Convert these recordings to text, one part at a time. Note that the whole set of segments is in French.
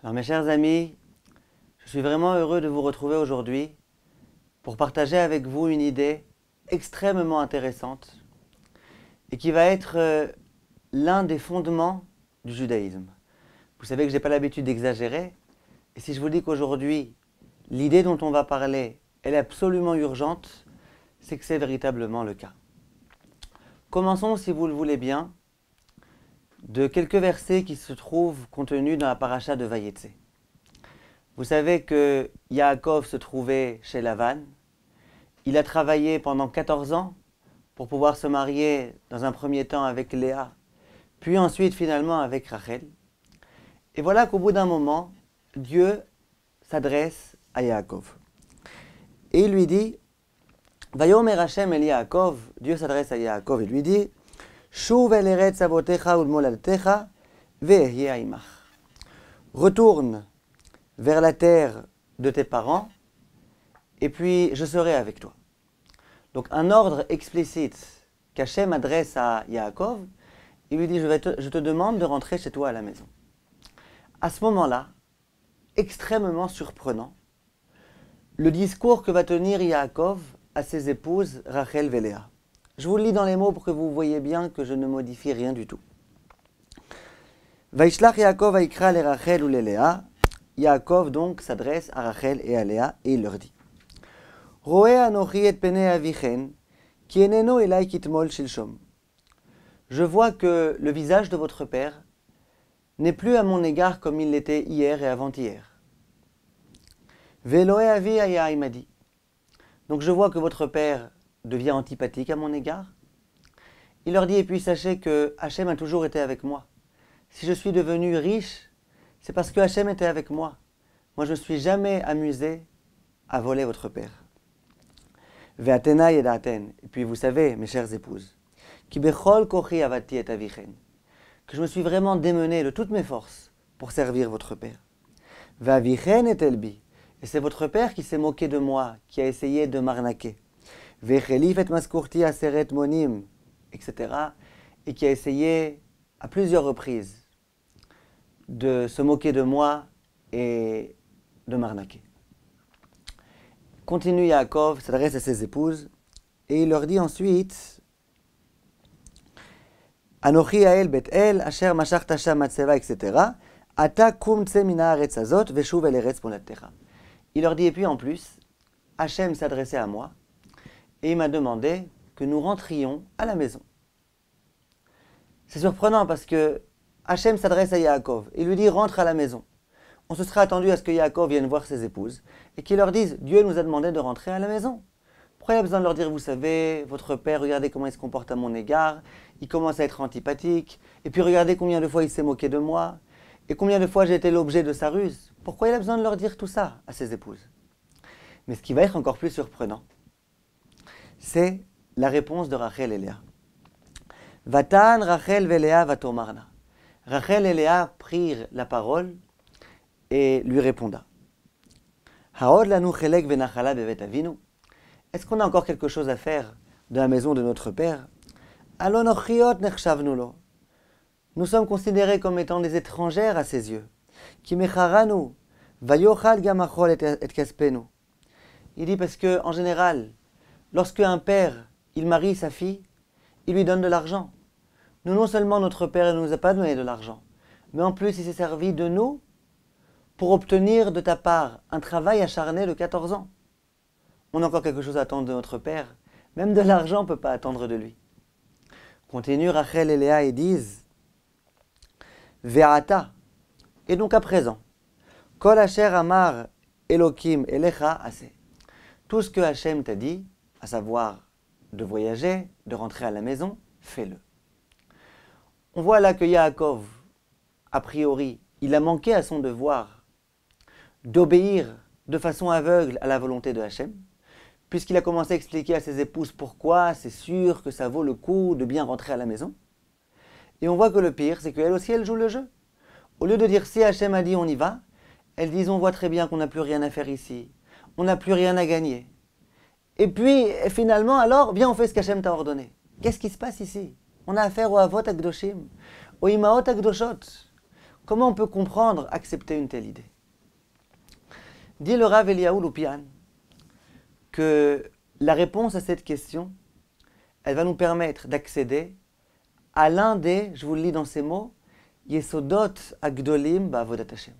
Alors mes chers amis, je suis vraiment heureux de vous retrouver aujourd'hui pour partager avec vous une idée extrêmement intéressante et qui va être l'un des fondements du judaïsme. Vous savez que je n'ai pas l'habitude d'exagérer, et si je vous dis qu'aujourd'hui, l'idée dont on va parler, elle est absolument urgente, c'est que c'est véritablement le cas. Commençons, si vous le voulez bien, de quelques versets qui se trouvent contenus dans la paracha de Vayetse. Vous savez que Yaakov se trouvait chez Lavan. Il a travaillé pendant 14 ans pour pouvoir se marier dans un premier temps avec Léa, puis ensuite finalement avec Rachel. Et voilà qu'au bout d'un moment, Dieu s'adresse à Yaakov. Et il lui dit, Vayomer Hashem el Yaakov, Dieu s'adresse à Yaakov et lui dit, Shuv el eretz avotecha ulmolaltecha ve'ehyeh aimach. Retourne vers la terre de tes parents, et puis je serai avec toi. Donc un ordre explicite qu'Hachem adresse à Yaakov, il lui dit, je te demande de rentrer chez toi à la maison. À ce moment-là, extrêmement surprenant, le discours que va tenir Yaakov à ses épouses Rachel et Léa. Je vous le lis dans les mots pour que vous voyez bien que je ne modifie rien du tout. Vaishlach Yaakov vaikra le Rachel ou le Léa. Yaakov donc s'adresse à Rachel et à Léa et il leur dit, Roe anochi et pene avichen, ki eneno elai kitmol shilshom. Je vois que le visage de votre père n'est plus à mon égard comme il l'était hier et avant-hier. Veloe avi aya imadi. Donc je vois que votre père devient antipathique à mon égard. Il leur dit, et puis sachez que Hachem a toujours été avec moi. Si je suis devenu riche, c'est parce que Hachem était avec moi. Moi, je ne suis jamais amusé à voler votre père. Ve'atena yedaten. Et puis vous savez, mes chères épouses, ki bechol kochi avati et avichen, que je me suis vraiment démené de toutes mes forces pour servir votre père. Ve'avichen et elbi. Et c'est votre père qui s'est moqué de moi, qui a essayé de m'arnaquer. Ve'chelif et maskurti aseret monim, etc. Et qui a essayé à plusieurs reprises de se moquer de moi et de m'arnaquer. Continue Yaakov, s'adresse à ses épouses, et il leur dit ensuite, Anochi Yael Bet-El, Asher Mashach Tasha Matseva, etc. Ata kum tse mina haaretz hazot, veshuv el eretz moladtecha. Il leur dit, et puis en plus, Hachem s'adressait à moi, et il m'a demandé que nous rentrions à la maison. C'est surprenant parce que Hachem s'adresse à Yaakov et lui dit, rentre à la maison. On se serait attendu à ce que Yaakov vienne voir ses épouses et qu'il leur dise, Dieu nous a demandé de rentrer à la maison. Pourquoi il a besoin de leur dire, vous savez, votre père, regardez comment il se comporte à mon égard, il commence à être antipathique, et puis regardez combien de fois il s'est moqué de moi, et combien de fois j'ai été l'objet de sa ruse. Pourquoi il a besoin de leur dire tout ça à ses épouses? Mais ce qui va être encore plus surprenant, c'est la réponse de Rachel et Léa. Vatan Rachel veléa vatomarna. Rachel et Léa prirent la parole et lui réponda. Haod lanu chelek venachala bevet avinu. Est-ce qu'on a encore quelque chose à faire de la maison de notre père? Alon ochiot nechshavnu lo. Nous sommes considérés comme étant des étrangères à ses yeux. Ki mecharanu vayochal gamachol et kaspenu. Il dit parce que en général, lorsque un père il marie sa fille, il lui donne de l'argent. Nous, non seulement notre père ne nous a pas donné de l'argent, mais en plus il s'est servi de nous pour obtenir de ta part un travail acharné de 14 ans. On a encore quelque chose à attendre de notre père. Même de l'argent, on ne peut pas attendre de lui. Continue Rachel et Léa et disent Ve'ata. Et donc à présent, Kol Asher Amar Elokim Elecha Ase. Tout ce que Hachem t'a dit, à savoir de voyager, de rentrer à la maison, fais-le. On voit là que Yaakov, a priori, il a manqué à son devoir d'obéir de façon aveugle à la volonté de Hachem, puisqu'il a commencé à expliquer à ses épouses pourquoi c'est sûr que ça vaut le coup de bien rentrer à la maison. Et on voit que le pire, c'est qu'elle aussi, elle joue le jeu. Au lieu de dire si Hachem a dit on y va, elles disent on voit très bien qu'on n'a plus rien à faire ici, on n'a plus rien à gagner. Et puis, finalement, alors, viens, on fait ce qu'Hachem t'a ordonné. Qu'est-ce qui se passe ici? On a affaire au Avot Akdoshim, au Imaot Akdoshot. Comment on peut comprendre, accepter une telle idée? Dit le Rav Eliyahu Lupian que la réponse à cette question, elle va nous permettre d'accéder à l'un des, je vous le lis dans ces mots, Yesodot Agdolim Ba'avodat Hashem,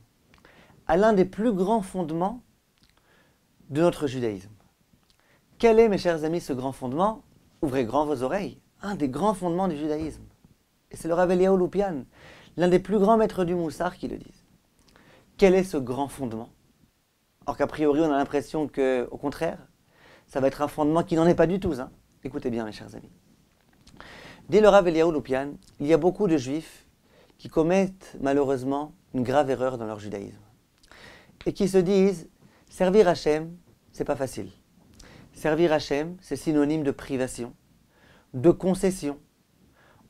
à l'un des plus grands fondements de notre judaïsme. Quel est, mes chers amis, ce grand fondement? Ouvrez grand vos oreilles. Un des grands fondements du judaïsme. Et c'est le Rav Eliyahu Lupian, l'un des plus grands maîtres du Moussar, qui le disent. Quel est ce grand fondement? Or qu'a priori, on a l'impression que, au contraire, ça va être un fondement qui n'en est pas du tout. Hein. Écoutez bien, mes chers amis. Dès le Rav Eliyahu Lupian, il y a beaucoup de juifs qui commettent malheureusement une grave erreur dans leur judaïsme. Et qui se disent, servir Hachem, c'est pas facile. Servir Hachem, c'est synonyme de privation, de concession.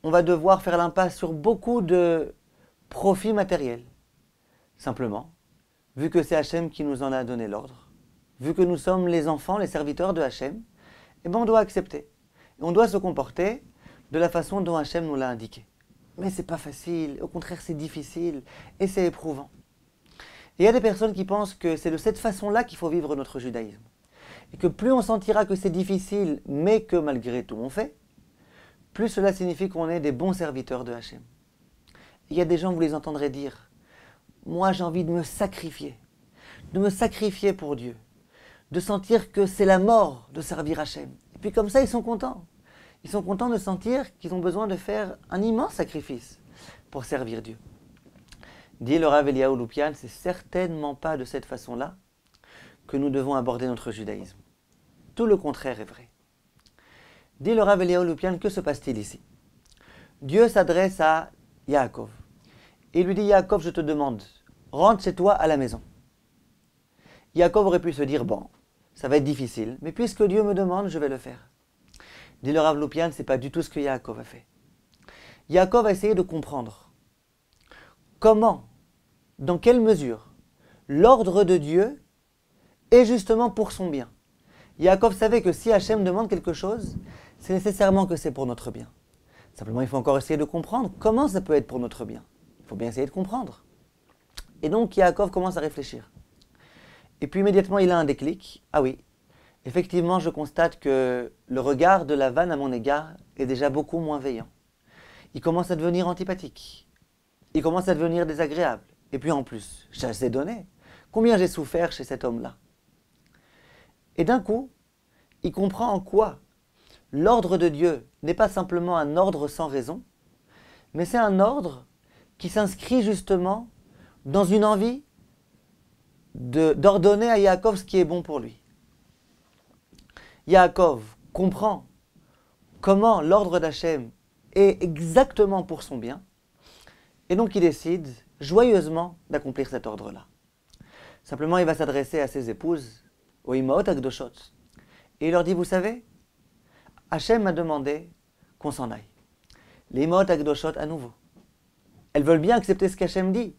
On va devoir faire l'impasse sur beaucoup de profits matériels. Simplement, vu que c'est Hachem qui nous en a donné l'ordre, vu que nous sommes les enfants, les serviteurs de Hachem, eh bien on doit accepter. Et on doit se comporter de la façon dont Hachem nous l'a indiqué. Mais c'est pas facile, au contraire c'est difficile et c'est éprouvant. Et il y a des personnes qui pensent que c'est de cette façon-là qu'il faut vivre notre judaïsme. Et que plus on sentira que c'est difficile, mais que malgré tout on fait, plus cela signifie qu'on est des bons serviteurs de Hachem. Il y a des gens, vous les entendrez dire, moi j'ai envie de me sacrifier pour Dieu, de sentir que c'est la mort de servir Hachem. Et puis comme ça ils sont contents. Ils sont contents de sentir qu'ils ont besoin de faire un immense sacrifice pour servir Dieu. Dit le Rav Eliyahu Lupian, c'est certainement pas de cette façon-là que nous devons aborder notre judaïsme. Tout le contraire est vrai. Dit le Rav Eliyahu Lupian, que se passe-t-il ici? Dieu s'adresse à Yaakov. Et il lui dit, Yaakov, je te demande, rentre chez toi à la maison. Yaakov aurait pu se dire, bon, ça va être difficile, mais puisque Dieu me demande, je vais le faire. Dit le Rav Lupian, ce n'est pas du tout ce que Yaakov a fait. Yaakov a essayé de comprendre comment, dans quelle mesure, l'ordre de Dieu est justement pour son bien. Yaakov savait que si Hachem demande quelque chose, c'est nécessairement que c'est pour notre bien. Simplement, il faut encore essayer de comprendre comment ça peut être pour notre bien. Il faut bien essayer de comprendre. Et donc, Yaakov commence à réfléchir. Et puis immédiatement, il a un déclic. Ah oui, effectivement, je constate que le regard de Lavan à mon égard est déjà beaucoup moins veillant. Il commence à devenir antipathique. Il commence à devenir désagréable. Et puis en plus, j'ai assez donné. Combien j'ai souffert chez cet homme-là? Et d'un coup, il comprend en quoi l'ordre de Dieu n'est pas simplement un ordre sans raison, mais c'est un ordre qui s'inscrit justement dans une envie d'ordonner à Yaakov ce qui est bon pour lui. Yaakov comprend comment l'ordre d'Hachem est exactement pour son bien, et donc il décide joyeusement d'accomplir cet ordre-là. Simplement, il va s'adresser à ses épouses, aux Imaot Akdoshot, et il leur dit, vous savez, Hachem m'a demandé qu'on s'en aille. Les Imaot Akdoshot, à nouveau, elles veulent bien accepter ce qu'Hachem dit.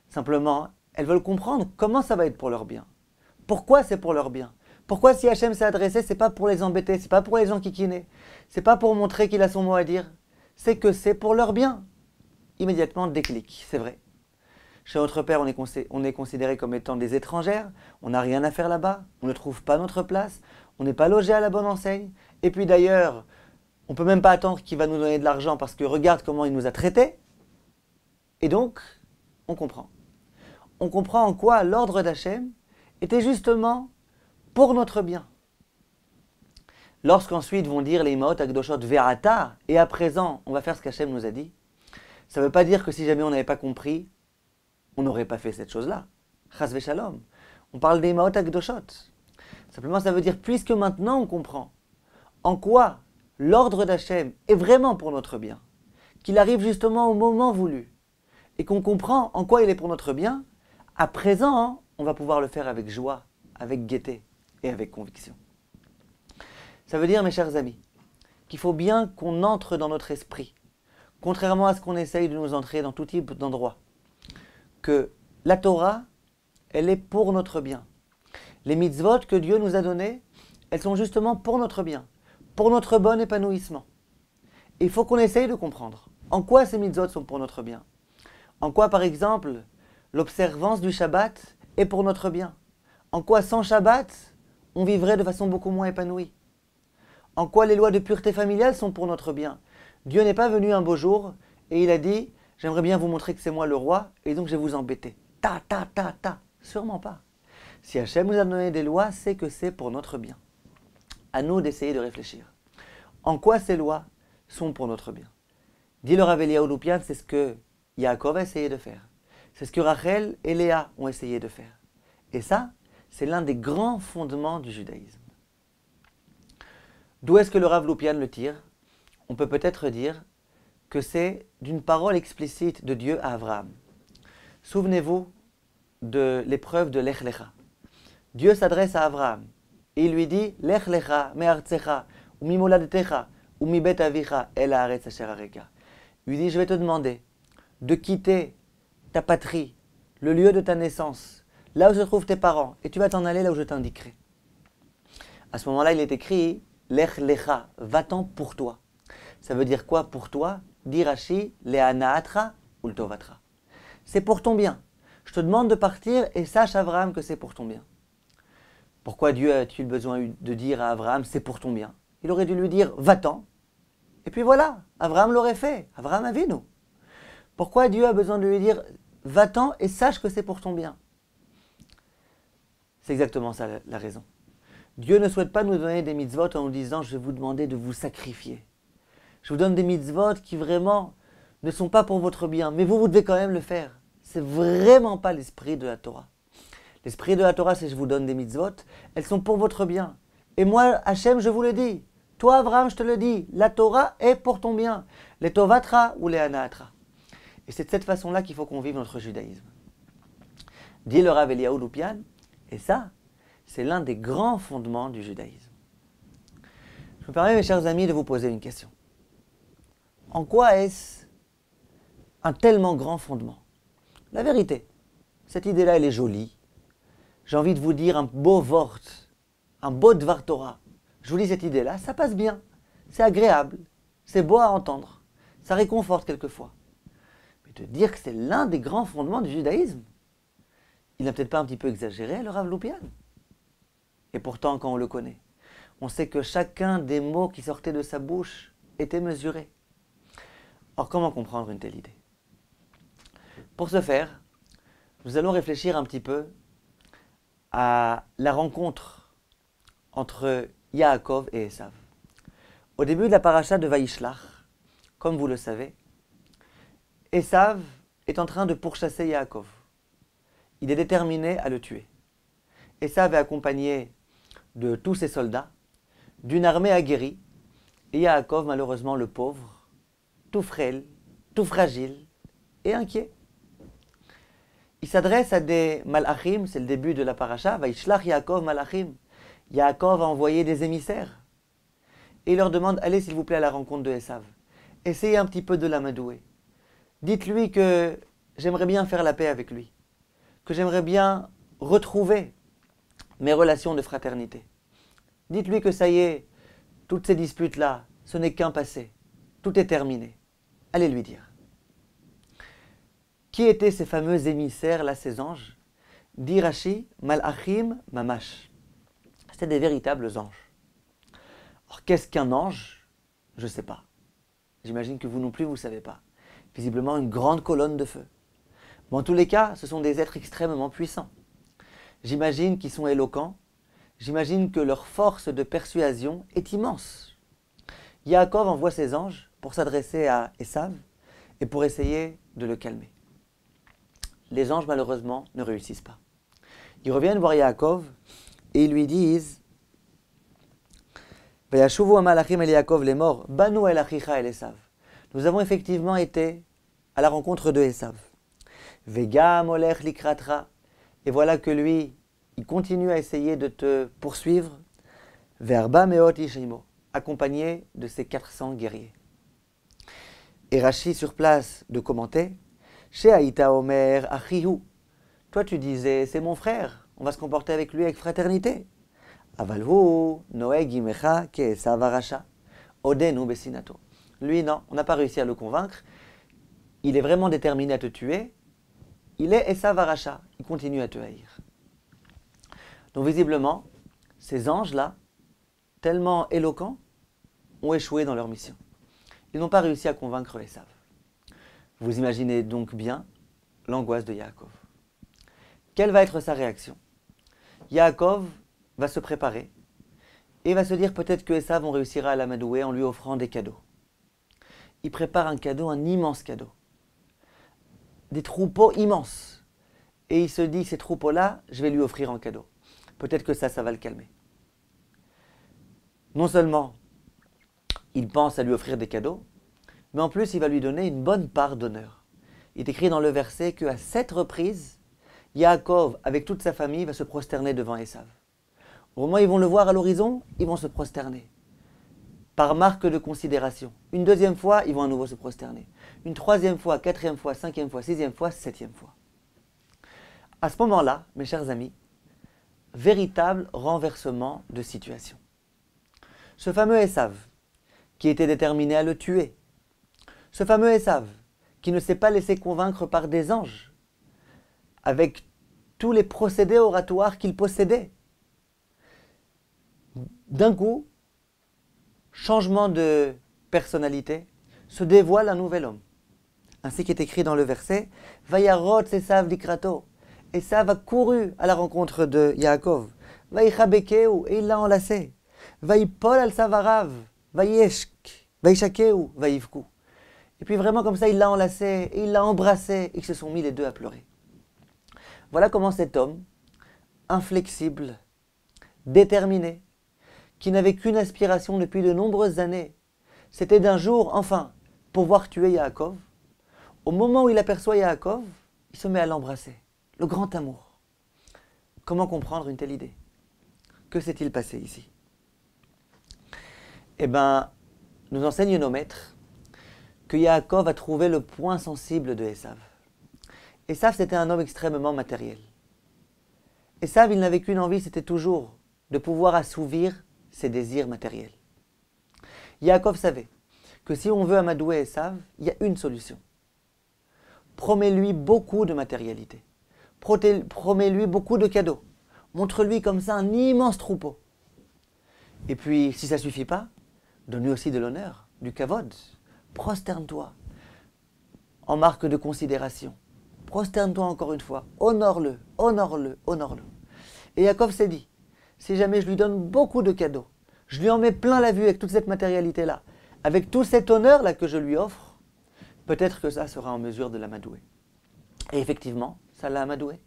Simplement, elles veulent comprendre comment ça va être pour leur bien. Pourquoi c'est pour leur bien? Pourquoi si Hachem s'est adressé, c'est pas pour les embêter, c'est pas pour les gens kikiner, c'est pas pour montrer qu'il a son mot à dire, c'est que c'est pour leur bien. Immédiatement, déclic, c'est vrai. Chez notre père, on est considéré comme étant des étrangères, on n'a rien à faire là-bas, on ne trouve pas notre place, on n'est pas logé à la bonne enseigne, et puis d'ailleurs, on ne peut même pas attendre qu'il va nous donner de l'argent parce que regarde comment il nous a traités. Et donc, on comprend. On comprend en quoi l'ordre d'Hachem était justement pour notre bien. Lorsqu'ensuite vont dire les Imaot Akdoshot Ve'ata, et à présent, on va faire ce qu'Hachem nous a dit, ça ne veut pas dire que si jamais on n'avait pas compris, on n'aurait pas fait cette chose-là. Chas v'shalom. On parle des Imaot Akdoshot. Simplement, ça veut dire, puisque maintenant on comprend en quoi l'ordre d'Hachem est vraiment pour notre bien, qu'il arrive justement au moment voulu, et qu'on comprend en quoi il est pour notre bien, à présent, on va pouvoir le faire avec joie, avec gaieté et avec conviction. Ça veut dire, mes chers amis, qu'il faut bien qu'on entre dans notre esprit, contrairement à ce qu'on essaye de nous entrer dans tout type d'endroits, que la Torah, elle est pour notre bien. Les mitzvot que Dieu nous a données, elles sont justement pour notre bien, pour notre bon épanouissement. Et il faut qu'on essaye de comprendre en quoi ces mitzvot sont pour notre bien. En quoi, par exemple, l'observance du Shabbat est pour notre bien? En quoi, sans Shabbat, on vivrait de façon beaucoup moins épanouie? En quoi les lois de pureté familiale sont pour notre bien? Dieu n'est pas venu un beau jour et il a dit « J'aimerais bien vous montrer que c'est moi le roi et donc je vais vous embêter. » Ta, ta, ta, ta. Sûrement pas. Si Hachem nous a donné des lois, c'est que c'est pour notre bien. À nous d'essayer de réfléchir. En quoi ces lois sont pour notre bien? Dit le Rav Eliyahu Loupian, c'est ce que Yaakov a essayé de faire. C'est ce que Rachel et Léa ont essayé de faire. Et ça, c'est l'un des grands fondements du judaïsme. D'où est-ce que le Rav Loupian le tire? On peut peut-être dire que c'est d'une parole explicite de Dieu à Abraham. Souvenez-vous de l'épreuve de Lech Lecha. Dieu s'adresse à Abraham et il lui dit « Lech Lecha me'artzecha ou mimoladetecha ou mi bet avicha el haaretz asher areka » Il lui dit « Je vais te demander de quitter ta patrie, le lieu de ta naissance, là où se trouvent tes parents, et tu vas t'en aller là où je t'indiquerai. » À ce moment-là, il est écrit « Lech Lecha, va-t'en pour toi ». Ça veut dire quoi pour toi? Dit Rashi, le'anaatra ou l'tovatra. C'est pour ton bien. Je te demande de partir et sache, Abraham, que c'est pour ton bien. Pourquoi Dieu a-t-il besoin de dire à Abraham, c'est pour ton bien? Il aurait dû lui dire, va-t'en. Et puis voilà, Abraham l'aurait fait. Abraham Avinu. Pourquoi Dieu a besoin de lui dire, va-t'en et sache que c'est pour ton bien? C'est exactement ça la raison. Dieu ne souhaite pas nous donner des mitzvot en nous disant, je vais vous demander de vous sacrifier. Je vous donne des mitzvot qui vraiment ne sont pas pour votre bien, mais vous devez quand même le faire. C'est vraiment pas l'esprit de la Torah. L'esprit de la Torah, c'est je vous donne des mitzvot, elles sont pour votre bien. Et moi, Hachem, je vous le dis. Toi, Abraham, je te le dis, la Torah est pour ton bien. Les tovatra ou les anaatra. Et c'est de cette façon-là qu'il faut qu'on vive notre judaïsme. Dit le Rav Eliyahu Loupian, et ça, c'est l'un des grands fondements du judaïsme. Je me permets, mes chers amis, de vous poser une question. En quoi est-ce un tellement grand fondement? La vérité, cette idée-là, elle est jolie. J'ai envie de vous dire un beau vort, un beau dvar Torah. Je vous dis cette idée-là, ça passe bien, c'est agréable, c'est beau à entendre, ça réconforte quelquefois. Mais de dire que c'est l'un des grands fondements du judaïsme, il n'a peut-être pas un petit peu exagéré, le Rav Loupian? Et pourtant, quand on le connaît, on sait que chacun des mots qui sortaient de sa bouche était mesuré. Or, comment comprendre une telle idée? Pour ce faire, nous allons réfléchir un petit peu à la rencontre entre Yaakov et Esav. Au début de la paracha de Vaishlach, comme vous le savez, Esav est en train de pourchasser Yaakov. Il est déterminé à le tuer. Esav est accompagné de tous ses soldats, d'une armée aguerrie, et Yaakov, malheureusement le pauvre, tout frêle, tout fragile et inquiet. Il s'adresse à des malachim, c'est le début de la paracha, Vaishlach Yaakov malachim. Yaakov a envoyé des émissaires. Et il leur demande, allez s'il vous plaît à la rencontre de Esav. Essayez un petit peu de l'amadouer. Dites-lui que j'aimerais bien faire la paix avec lui. Que j'aimerais bien retrouver mes relations de fraternité. Dites-lui que ça y est, toutes ces disputes-là, ce n'est qu'un passé. Tout est terminé. Allez lui dire. Qui étaient ces fameux émissaires, là, ces anges? Dit Rashi, Malachim Mamash. C'était des véritables anges. Alors, qu'est-ce qu'un ange? Je ne sais pas. J'imagine que vous non plus, vous ne savez pas. Visiblement, une grande colonne de feu. Mais en tous les cas, ce sont des êtres extrêmement puissants. J'imagine qu'ils sont éloquents. J'imagine que leur force de persuasion est immense. Yaakov envoie ses anges pour s'adresser à Esav et pour essayer de le calmer. Les anges, malheureusement, ne réussissent pas. Ils reviennent voir Yaakov et ils lui disent « Vayashuvu ha-malachim el Yaakov les morts, banu el achicha el Esav. » Nous avons effectivement été à la rencontre de Esav. « Vegam olech likratra. » Et voilà que lui, il continue à essayer de te poursuivre. « Verba meot ishimo. » Accompagné de ses 400 guerriers. Et Rashi sur place de commenter « Chez Haïta Omer Achihu. » Toi tu disais, c'est mon frère, on va se comporter avec lui avec fraternité. « Avalhu noeg imecha ke Esav aracha. Odenu besinato. » Lui non, on n'a pas réussi à le convaincre. il est vraiment déterminé à te tuer, il est Esav Aracha, il continue à te haïr. Donc visiblement, ces anges-là, tellement éloquents, ont échoué dans leur mission. Ils n'ont pas réussi à convaincre Esav. Vous imaginez donc bien l'angoisse de Yaakov. Quelle va être sa réaction? Yaakov va se préparer et va se dire peut-être que Esav on réussira à l'amadouer en lui offrant des cadeaux. Il prépare un cadeau, un immense cadeau. Des troupeaux immenses. Et il se dit, ces troupeaux-là, je vais lui offrir en cadeau. Peut-être que ça va le calmer. Non seulement il pense à lui offrir des cadeaux, mais en plus il va lui donner une bonne part d'honneur. Il est écrit dans le verset qu'à 7 reprises, Yaakov, avec toute sa famille, va se prosterner devant Esav. Au moment où ils vont le voir à l'horizon, ils vont se prosterner. Par marque de considération. Une deuxième fois, ils vont à nouveau se prosterner. Une troisième fois, quatrième fois, cinquième fois, sixième fois, septième fois. À ce moment-là, mes chers amis, véritable renversement de situation. Ce fameux Esav, qui était déterminé à le tuer, ce fameux Esav, qui ne s'est pas laissé convaincre par des anges, avec tous les procédés oratoires qu'il possédait, d'un coup, changement de personnalité, se dévoile un nouvel homme. Ainsi qu'est écrit dans le verset, Vayarot Esav dikrato. Esav a couru à la rencontre de Yaakov. Vaïchabekeu, et il l'a enlacé. Vaïpol al savarav, vaïshakeu, vaïvku. Et puis vraiment comme ça, il l'a enlacé, et il l'a embrassé, et ils se sont mis les deux à pleurer. Voilà comment cet homme, inflexible, déterminé, qui n'avait qu'une aspiration depuis de nombreuses années, c'était d'un jour, enfin, pouvoir tuer Yaakov. Au moment où il aperçoit Yaakov, il se met à l'embrasser. Le grand amour. Comment comprendre une telle idée? Que s'est-il passé ici? Eh bien, nous enseignent nos maîtres que Yaakov a trouvé le point sensible de Esav. Esav, c'était un homme extrêmement matériel. Esav, il n'avait qu'une envie, c'était toujours de pouvoir assouvir ses désirs matériels. Yaakov savait que si on veut amadouer Esav, il y a une solution. Promets-lui beaucoup de matérialité. Promets-lui beaucoup de cadeaux. Montre-lui comme ça un immense troupeau. Et puis, si ça ne suffit pas, donne-lui aussi de l'honneur, du kavod. Prosterne-toi en marque de considération. Prosterne-toi encore une fois. Honore-le, honore-le, honore-le. Et Yaakov s'est dit, si jamais je lui donne beaucoup de cadeaux, je lui en mets plein la vue avec toute cette matérialité-là, avec tout cet honneur-là que je lui offre, peut-être que ça sera en mesure de l'amadouer. Et effectivement, ça l'a amadoué.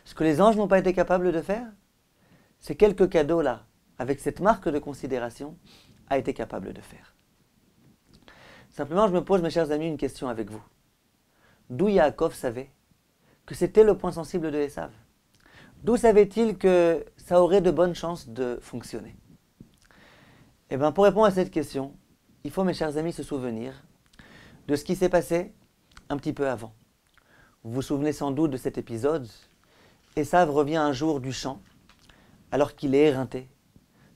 Ce que les anges n'ont pas été capables de faire, ces quelques cadeaux-là, avec cette marque de considération, a été capable de faire. Simplement, je me pose, mes chers amis, une question avec vous. D'où Yaakov savait que c'était le point sensible de Esav? D'où savait-il que ça aurait de bonnes chances de fonctionner? Eh bien, pour répondre à cette question, il faut, mes chers amis, se souvenir de ce qui s'est passé un petit peu avant. Vous vous souvenez sans doute de cet épisode. Esav revient un jour du champ, alors qu'il est éreinté.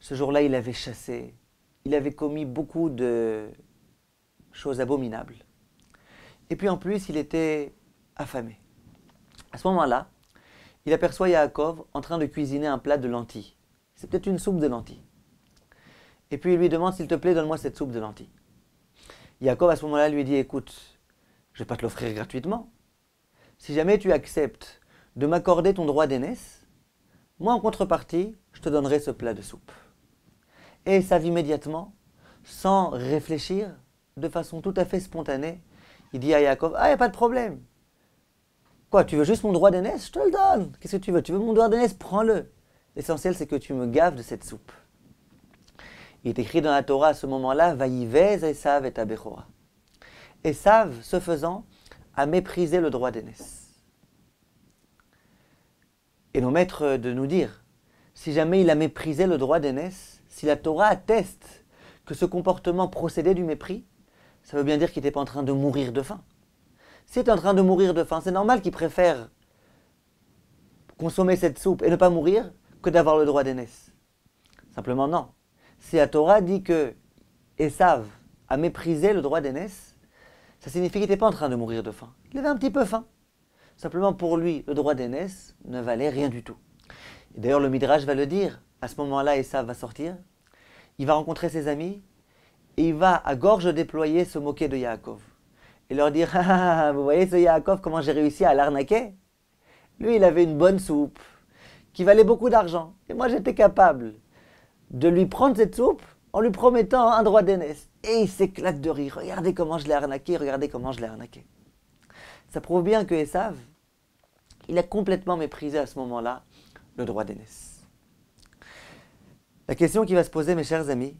Ce jour-là, il avait chassé, il avait commis beaucoup de choses abominables. Et puis en plus, il était affamé. À ce moment-là, il aperçoit Yaakov en train de cuisiner un plat de lentilles. C'est peut-être une soupe de lentilles. Et puis il lui demande, s'il te plaît, donne-moi cette soupe de lentilles. Yaakov, à ce moment-là, lui dit, écoute, je ne vais pas te l'offrir gratuitement. Si jamais tu acceptes de m'accorder ton droit d'aînesse, moi, en contrepartie, je te donnerai ce plat de soupe. Et Esav immédiatement, sans réfléchir, de façon tout à fait spontanée, il dit à Yaakov, ah, il n'y a pas de problème. Quoi, tu veux juste mon droit d'aînesse? Je te le donne. Qu'est-ce que tu veux? Tu veux mon droit d'aînesse? Prends-le. L'essentiel, c'est que tu me gaves de cette soupe. Il est écrit dans la Torah à ce moment-là, Vaïvez Esav et Abechora. Esav, ce faisant, a méprisé le droit d'aînesse. Et nos maîtres de nous dire, si jamais il a méprisé le droit d'aînesse, si la Torah atteste que ce comportement procédait du mépris, ça veut bien dire qu'il n'était pas en train de mourir de faim. S'il est en train de mourir de faim, c'est normal qu'il préfère consommer cette soupe et ne pas mourir que d'avoir le droit d'aînesse. Simplement non. Si la Torah dit que Esav a méprisé le droit d'aînesse, Ça signifie qu'il n'était pas en train de mourir de faim. Il avait un petit peu faim. Simplement pour lui, le droit d'aînesse ne valait rien du tout. Et d'ailleurs, le Midrash va le dire. À ce moment-là, Esav va sortir. Il va rencontrer ses amis. Et il va, à gorge déployée, se moquer de Yaakov. Et leur dire, ah, vous voyez ce Yaakov, comment j'ai réussi à l'arnaquer? Lui, il avait une bonne soupe, qui valait beaucoup d'argent. Et moi, j'étais capable de lui prendre cette soupe en lui promettant un droit d'aînesse. Et il s'éclate de rire. Regardez comment je l'ai arnaqué, regardez comment je l'ai arnaqué. Ça prouve bien que Esav, il a complètement méprisé à ce moment-là le droit d'aînesse. La question qui va se poser, mes chers amis,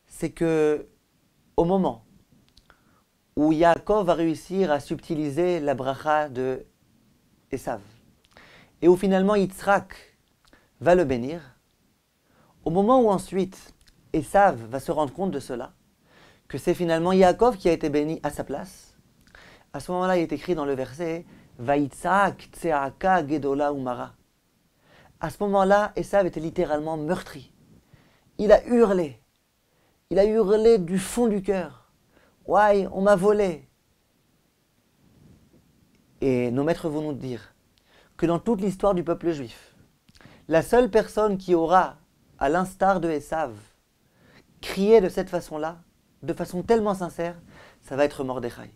c'est que au moment où Yaakov va réussir à subtiliser la bracha de Esav, et où finalement Yitzhak va le bénir, au moment où ensuite Esav va se rendre compte de cela, que c'est finalement Yaakov qui a été béni à sa place, à ce moment-là il est écrit dans le verset Vayitzhak tseaka gedola umara. À ce moment-là, Esav était littéralement meurtri. Il a hurlé. Il a hurlé du fond du cœur. Ouais, on m'a volé. Et nos maîtres vont nous dire que dans toute l'histoire du peuple juif, la seule personne qui aura, à l'instar de Esav, crié de cette façon-là, de façon tellement sincère, ça va être Mordechai.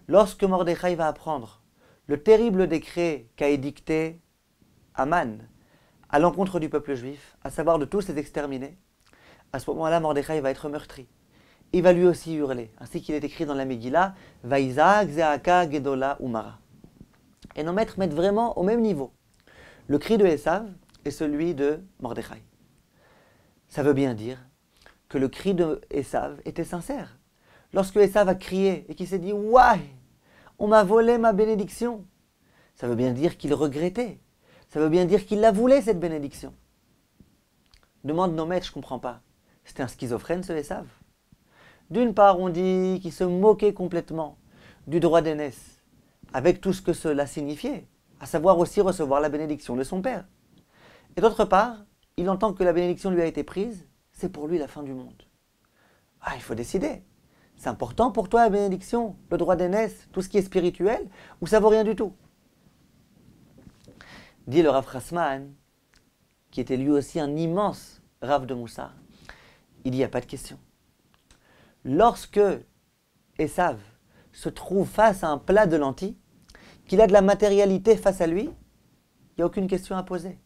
Lorsque Mordechai va apprendre le terrible décret qu'a édicté Aman à l'encontre du peuple juif, à savoir de tous les exterminer, à ce moment-là, Mordechai va être meurtri. Il va lui aussi hurler, ainsi qu'il est écrit dans la Megillah, Vaïzak zeaka gedola umara. Et nos maîtres mettent vraiment au même niveau le cri de Esav et celui de Mordechai. Ça veut bien dire que le cri de Esav était sincère. Lorsque Esav a crié et qu'il s'est dit « Ouais, on m'a volé ma bénédiction », ça veut bien dire qu'il regrettait. Ça veut bien dire qu'il la voulait, cette bénédiction. Demande nos maîtres, je ne comprends pas. C'était un schizophrène, ce Esav. D'une part, on dit qu'il se moquait complètement du droit d'aînesse, avec tout ce que cela signifiait, à savoir aussi recevoir la bénédiction de son père. Et d'autre part, il entend que la bénédiction lui a été prise, c'est pour lui la fin du monde. Ah, il faut décider. C'est important pour toi la bénédiction, le droit d'aînesse, tout ce qui est spirituel, ou ça vaut rien du tout? Dit le Rav Chasman, qui était lui aussi un immense Rav de Moussar, il dit, il n'y a pas de question. Lorsque Esav se trouve face à un plat de lentilles, qu'il a de la matérialité face à lui, il n'y a aucune question à poser.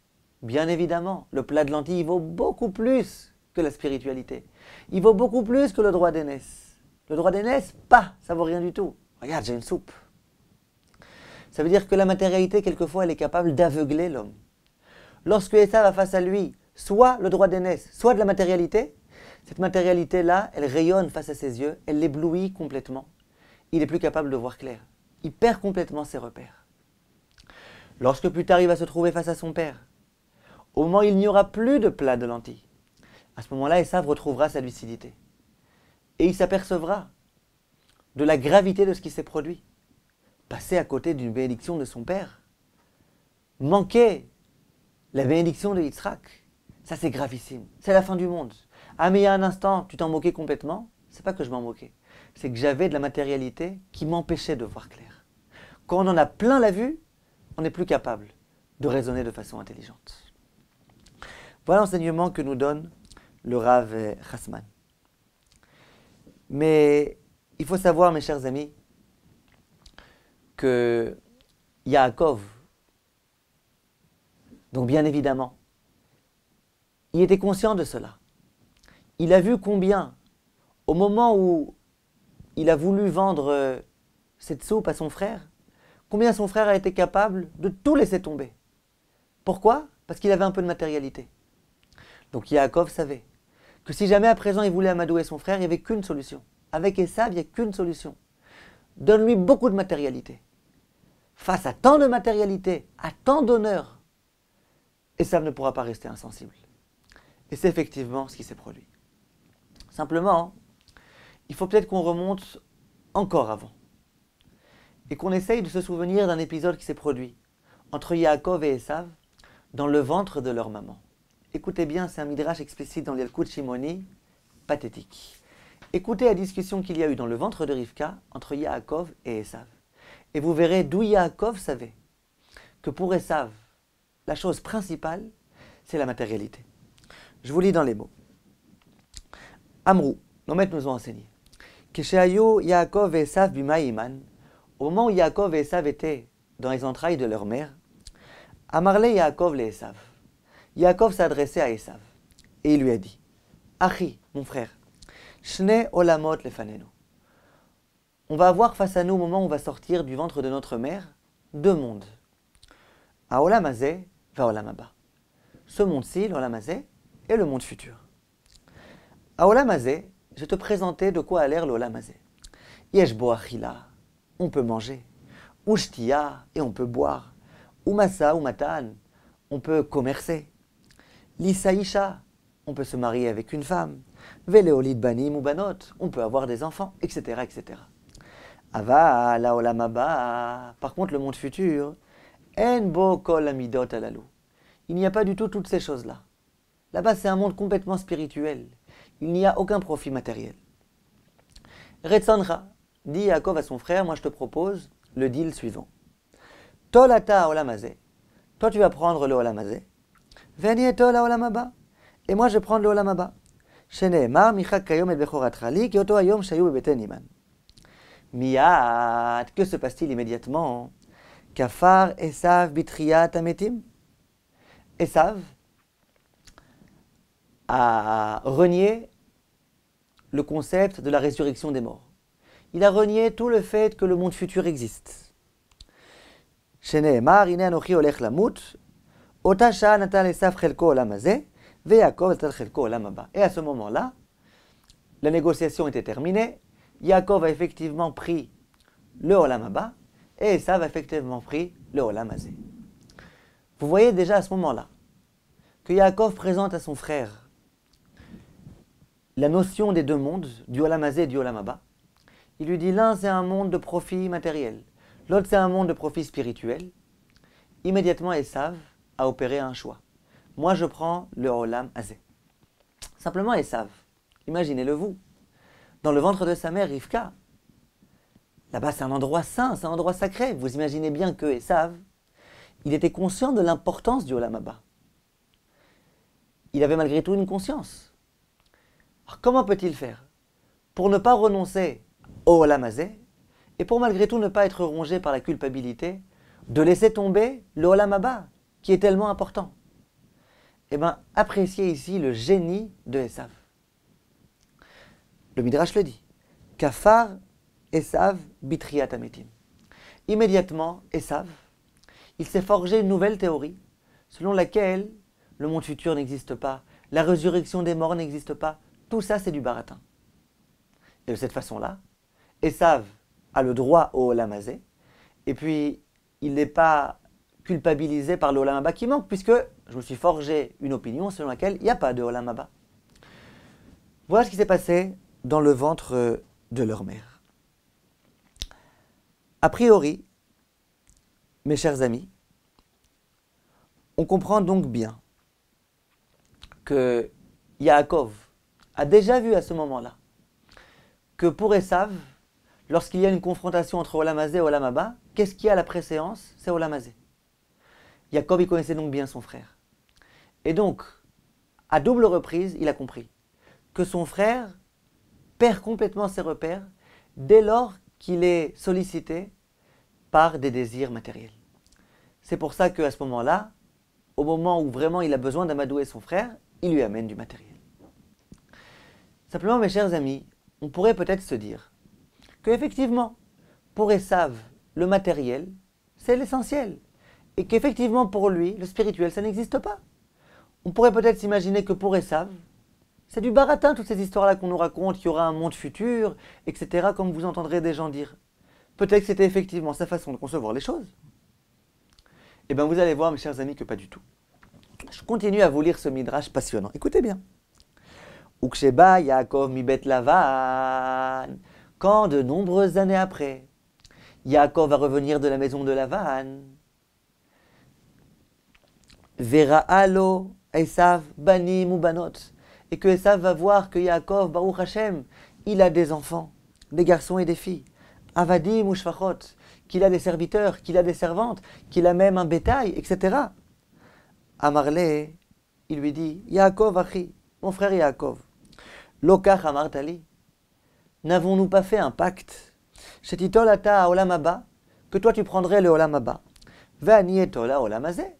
Bien évidemment, le plat de lentilles il vaut beaucoup plus que la spiritualité. Il vaut beaucoup plus que le droit d'aînesse. Le droit d'aînesse, pas, ça vaut rien du tout. Regarde, j'ai une soupe. Ça veut dire que la matérialité, quelquefois, elle est capable d'aveugler l'homme. Lorsque Esav a face à lui soit le droit d'aînesse, soit de la matérialité, cette matérialité-là, elle rayonne face à ses yeux, elle l'éblouit complètement. Il n'est plus capable de voir clair. Il perd complètement ses repères. Lorsque plus tard il va se trouver face à son père, au moment où il n'y aura plus de plat de lentilles, à ce moment-là, Esav retrouvera sa lucidité. Et il s'apercevra de la gravité de ce qui s'est produit. Passer à côté d'une bénédiction de son père, manquer la bénédiction de Yitzhak, ça c'est gravissime, c'est la fin du monde. Ah mais il y a un instant, tu t'en moquais complètement, c'est pas que je m'en moquais, c'est que j'avais de la matérialité qui m'empêchait de voir clair. Quand on en a plein la vue, on n'est plus capable de raisonner de façon intelligente. Voilà l'enseignement que nous donne le Rav Chasman. Mais il faut savoir, mes chers amis, que Yaakov, donc bien évidemment, il était conscient de cela. Il a vu combien, au moment où il a voulu vendre cette soupe à son frère, combien son frère a été capable de tout laisser tomber. Pourquoi? Parce qu'il avait un peu de matérialité. Donc Yaakov savait que si jamais à présent il voulait amadouer son frère, il n'y avait qu'une solution. Avec Esav, il n'y a qu'une solution. Donne-lui beaucoup de matérialité. Face à tant de matérialité, à tant d'honneur, Esav ne pourra pas rester insensible. Et c'est effectivement ce qui s'est produit. Simplement, il faut peut-être qu'on remonte encore avant. Et qu'on essaye de se souvenir d'un épisode qui s'est produit entre Yaakov et Esav dans le ventre de leur maman. Écoutez bien, c'est un midrash explicite dans l'Yalkut Shimoni, pathétique. Écoutez la discussion qu'il y a eu dans le ventre de Rivka entre Yaakov et Esav. Et vous verrez d'où Yaakov savait que pour Esav, la chose principale, c'est la matérialité. Je vous lis dans les mots. Amrou, nos maîtres nous ont enseigné. Kesheayu Yaakov et Esav bimaïman, au moment où Yaakov et Esav étaient dans les entrailles de leur mère, Amarle Yaakov le Esav. Yaakov s'adressait à Esav et il lui a dit, Achi, mon frère, Shne olamot lefanenu. On va avoir face à nous au moment où on va sortir du ventre de notre mère deux mondes. Haolam hazeh va olam haba. Ce monde-ci, l'olam hazeh, est le monde futur. Haolam hazeh, je te présentais de quoi a l'air l'olam hazeh. Yesh bo achila, on peut manger. Ushtiya, et on peut boire. Umasa, umatan, on peut commercer. Lisaïcha, on peut se marier avec une femme. Veleolid banim ou banot, on peut avoir des enfants, etc., etc. Ava, la olam haba, par contre le monde futur, en bo kol amidot alalou. Il n'y a pas du tout toutes ces choses-là. Là-bas, c'est un monde complètement spirituel. Il n'y a aucun profit matériel. Retzonra, dit Yaakov à son frère, moi je te propose le deal suivant. Tolata olam hazeh, toi tu vas prendre le olam hazeh. Veni et tol olam haba, et moi je prends le olam haba. Sheneemar michak kayom et bechoratcha li ki oto hayom shayu bebeten iman. Miyat, que se passe-t-il immédiatement? Kafar Esav bitriyat ametim. Esav a renié le concept de la résurrection des morts. Il a renié tout le fait que le monde futur existe. Sheneemar ine anochi olech lamut, ota sha'a natan Esav chelko olam hazeh, ve Yaakov natan chelko olam haba. Et à ce moment-là, la négociation était terminée. Yaakov a effectivement pris le olam haba et Esav a effectivement pris le olam hazeh. Vous voyez déjà à ce moment-là que Yaakov présente à son frère la notion des deux mondes, du olam hazeh et du olam haba. Il lui dit l'un c'est un monde de profit matériel, l'autre c'est un monde de profit spirituel. Immédiatement Esav a opéré un choix. Moi je prends le olam hazeh. Simplement Esav, imaginez-le vous, dans le ventre de sa mère Rivka, là-bas c'est un endroit saint, c'est un endroit sacré. Vous imaginez bien que Esav, il était conscient de l'importance du olam haba. Il avait malgré tout une conscience. Alors comment peut-il faire pour ne pas renoncer au olam hazeh et pour malgré tout ne pas être rongé par la culpabilité de laisser tomber le olam haba qui est tellement important? Eh bien, appréciez ici le génie de Esav. Le Midrash le dit. Kafar Esav bitriyat ametim. Immédiatement, Esav, il s'est forgé une nouvelle théorie selon laquelle le monde futur n'existe pas, la résurrection des morts n'existe pas. Tout ça, c'est du baratin. Et de cette façon-là, Esav a le droit au olam hazeh, et puis il n'est pas culpabilisé par le olam haba qui manque, puisque je me suis forgé une opinion selon laquelle il n'y a pas de olam haba. Voilà ce qui s'est passé dans le ventre de leur mère. A priori, mes chers amis, on comprend donc bien que Yaakov a déjà vu à ce moment-là que pour Esav, lorsqu'il y a une confrontation entre olam hazeh et olam haba, qu'est-ce qui a la préséance? C'est olam hazeh. Yaakov, il connaissait donc bien son frère. Et donc, à double reprise, il a compris que son frère perd complètement ses repères dès lors qu'il est sollicité par des désirs matériels. C'est pour ça qu'à ce moment-là, au moment où vraiment il a besoin d'amadouer son frère, il lui amène du matériel. Simplement, mes chers amis, on pourrait peut-être se dire qu'effectivement, pour Esav, le matériel, c'est l'essentiel. Et qu'effectivement, pour lui, le spirituel, ça n'existe pas. On pourrait peut-être s'imaginer que pour Esav, c'est du baratin, toutes ces histoires-là qu'on nous raconte, qu'il y aura un monde futur, etc., comme vous entendrez des gens dire. Peut-être que c'était effectivement sa façon de concevoir les choses. Eh bien, vous allez voir, mes chers amis, que pas du tout. Je continue à vous lire ce midrash passionnant. Écoutez bien. Uksheba Yaakov mibet Lavan. Quand, de nombreuses années après, Yaakov va revenir de la maison de Lavan, Vera alo Esav banim ou banot, et que Esav va voir que Yaakov, Baruch Hashem, il a des enfants, des garçons et des filles. Avadim ou shfachot, qu'il a des serviteurs, qu'il a des servantes, qu'il a même un bétail, etc. Amarle, il lui dit, Yaakov Achi, mon frère Yaakov, Lokach Amartali, n'avons-nous pas fait un pacte? Shetitol ata olam haba, que toi tu prendrais le olam haba, ve'ani etol olam hazeh,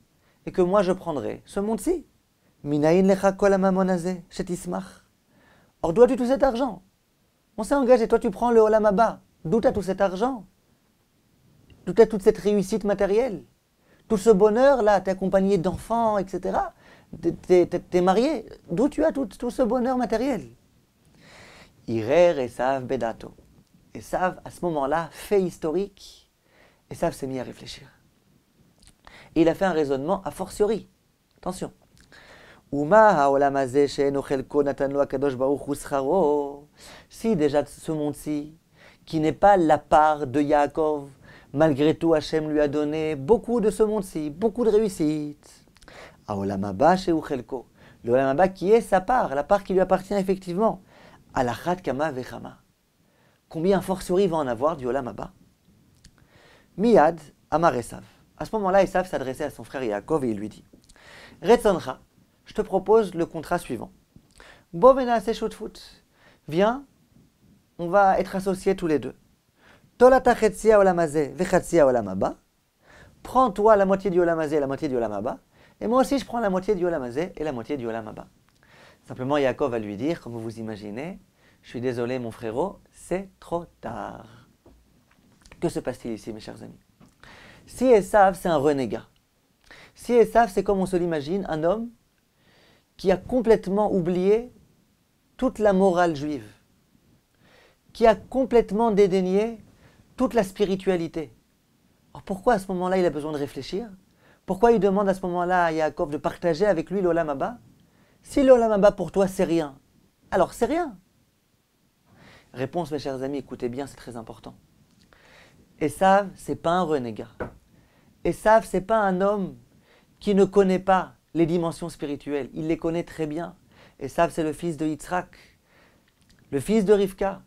et que moi je prendrais ce monde-ci. Minaïn lecha kol hamamon hazeh, shetismach. Or d'où as-tu tout cet argent? On s'est engagé, toi tu prends le olam haba. D'où as tout cet argent? D'où as toute cette réussite matérielle? Tout ce bonheur-là, t'es accompagné d'enfants, etc. T'es marié. D'où tu as tout ce bonheur matériel? Irer Esav Bedato. Esav, à ce moment-là, fait historique. Esav s'est mis à réfléchir. Et il a fait un raisonnement a fortiori. Attention. Si déjà ce monde-ci, qui n'est pas la part de Yaakov, malgré tout Hachem lui a donné beaucoup de ce monde-ci, beaucoup de réussite. Le olam haba qui est sa part, la part qui lui appartient effectivement. Alachat kama vechama. Combien fortiori va en avoir du olam haba? Miyad amar Esav. À ce moment-là, Esav s'adressait à son frère Yaakov et il lui dit, Retzoncha, je te propose le contrat suivant. Bovena seshutfut. Viens, on va être associés tous les deux. Tolata chetsia olam hazeh vechetsia olam haba. Prends-toi la moitié du olam hazeh et la moitié du olam haba. Et moi aussi, je prends la moitié du olam hazeh et la moitié du olam haba. Simplement, Yaakov va lui dire, comme vous vous imaginez, je suis désolé, mon frérot, c'est trop tard. Que se passe-t-il ici, mes chers amis? Si Esav, c'est un renégat. Si Esav, c'est comme on se l'imagine, un homme qui a complètement oublié toute la morale juive, qui a complètement dédaigné toute la spiritualité. Alors pourquoi à ce moment-là il a besoin de réfléchir? Pourquoi il demande à ce moment-là à Yaakov de partager avec lui l'olam haba? Si l'olam haba pour toi c'est rien, alors c'est rien. Réponse, mes chers amis, écoutez bien, c'est très important. Esav, c'est pas un renégat. Esav, c'est pas un homme qui ne connaît pas les dimensions spirituelles. Il les connaît très bien. Esav, c'est le fils de Yitzhak, le fils de Rivka.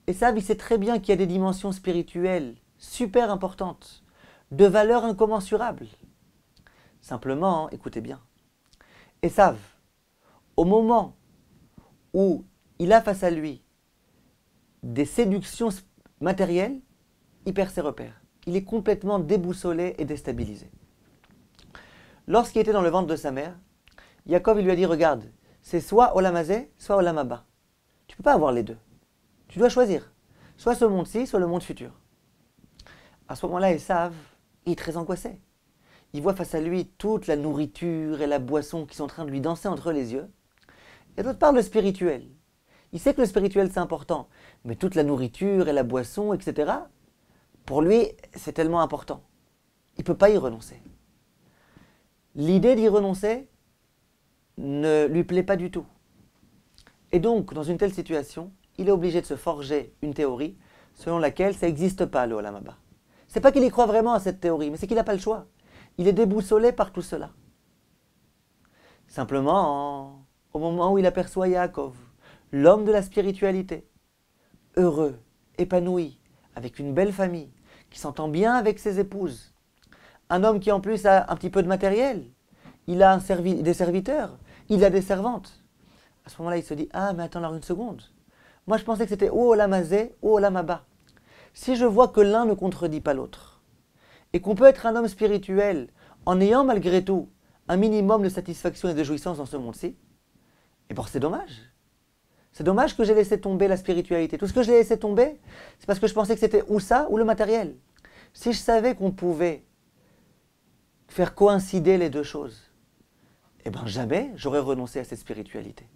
Esav, il sait très bien qu'il y a des dimensions spirituelles super importantes, de valeur incommensurable. Simplement, écoutez bien, Esav, au moment où il a face à lui des séductions matérielles, il perd ses repères. Il est complètement déboussolé et déstabilisé. Lorsqu'il était dans le ventre de sa mère, Yaakov il lui a dit, regarde, c'est soit olam hazeh, soit olam haba. Tu ne peux pas avoir les deux. Tu dois choisir. Soit ce monde-ci, soit le monde futur. À ce moment-là, Esav, il est très angoissé. Il voit face à lui toute la nourriture et la boisson qui sont en train de lui danser entre les yeux. Et d'autre part, le spirituel. Il sait que le spirituel, c'est important. Mais toute la nourriture et la boisson, etc., pour lui, c'est tellement important. Il ne peut pas y renoncer. L'idée d'y renoncer ne lui plaît pas du tout. Et donc, dans une telle situation, il est obligé de se forger une théorie selon laquelle ça n'existe pas, le olam haba. C'est pas qu'il y croit vraiment à cette théorie, mais c'est qu'il n'a pas le choix. Il est déboussolé par tout cela. Simplement, au moment où il aperçoit Yaakov, l'homme de la spiritualité, heureux, épanoui, avec une belle famille, qui s'entend bien avec ses épouses, un homme qui en plus a un petit peu de matériel, il a des serviteurs, il a des servantes. À ce moment-là, il se dit, ah mais attends alors une seconde, moi je pensais que c'était ou olam hazeh ou olam haba. Si je vois que l'un ne contredit pas l'autre, et qu'on peut être un homme spirituel en ayant malgré tout un minimum de satisfaction et de jouissance dans ce monde-ci, et bon c'est dommage. C'est dommage que j'ai laissé tomber la spiritualité. Tout ce que j'ai laissé tomber, c'est parce que je pensais que c'était ou ça ou le matériel. Si je savais qu'on pouvait faire coïncider les deux choses, eh bien jamais j'aurais renoncé à cette spiritualité.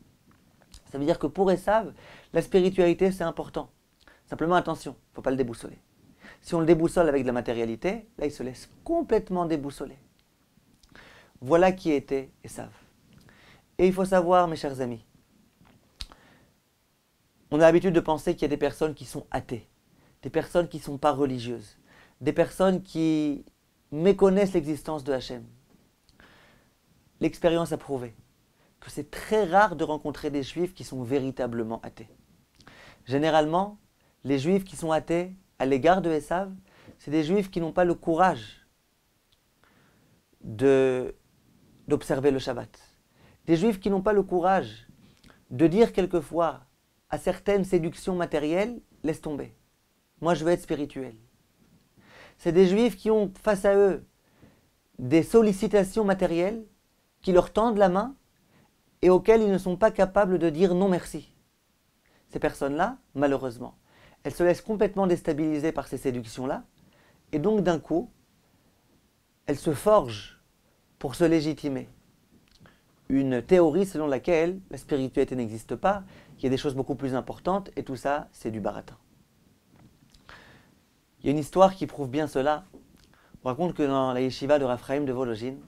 Ça veut dire que pour Esav, la spiritualité c'est important. Simplement attention, il ne faut pas le déboussoler. Si on le déboussole avec de la matérialité, là il se laisse complètement déboussoler. Voilà qui était Esav. Et il faut savoir, mes chers amis, on a l'habitude de penser qu'il y a des personnes qui sont athées, des personnes qui ne sont pas religieuses, des personnes qui méconnaissent l'existence de Hachem. L'expérience a prouvé que c'est très rare de rencontrer des juifs qui sont véritablement athées. Généralement, les juifs qui sont athées à l'égard de Esav, c'est des juifs qui n'ont pas le courage d'observer le Shabbat. Des juifs qui n'ont pas le courage de dire quelquefois à certaines séductions matérielles, laisse tomber. Moi, je veux être spirituel. C'est des juifs qui ont face à eux des sollicitations matérielles qui leur tendent la main et auxquelles ils ne sont pas capables de dire non merci. Ces personnes-là, malheureusement, elles se laissent complètement déstabiliser par ces séductions-là et donc d'un coup, elles se forgent pour se légitimer. Une théorie selon laquelle la spiritualité n'existe pas, qu'il y a des choses beaucoup plus importantes et tout ça, c'est du baratin. Il y a une histoire qui prouve bien cela. On raconte que dans la yeshiva de Raphaïm de Volojine,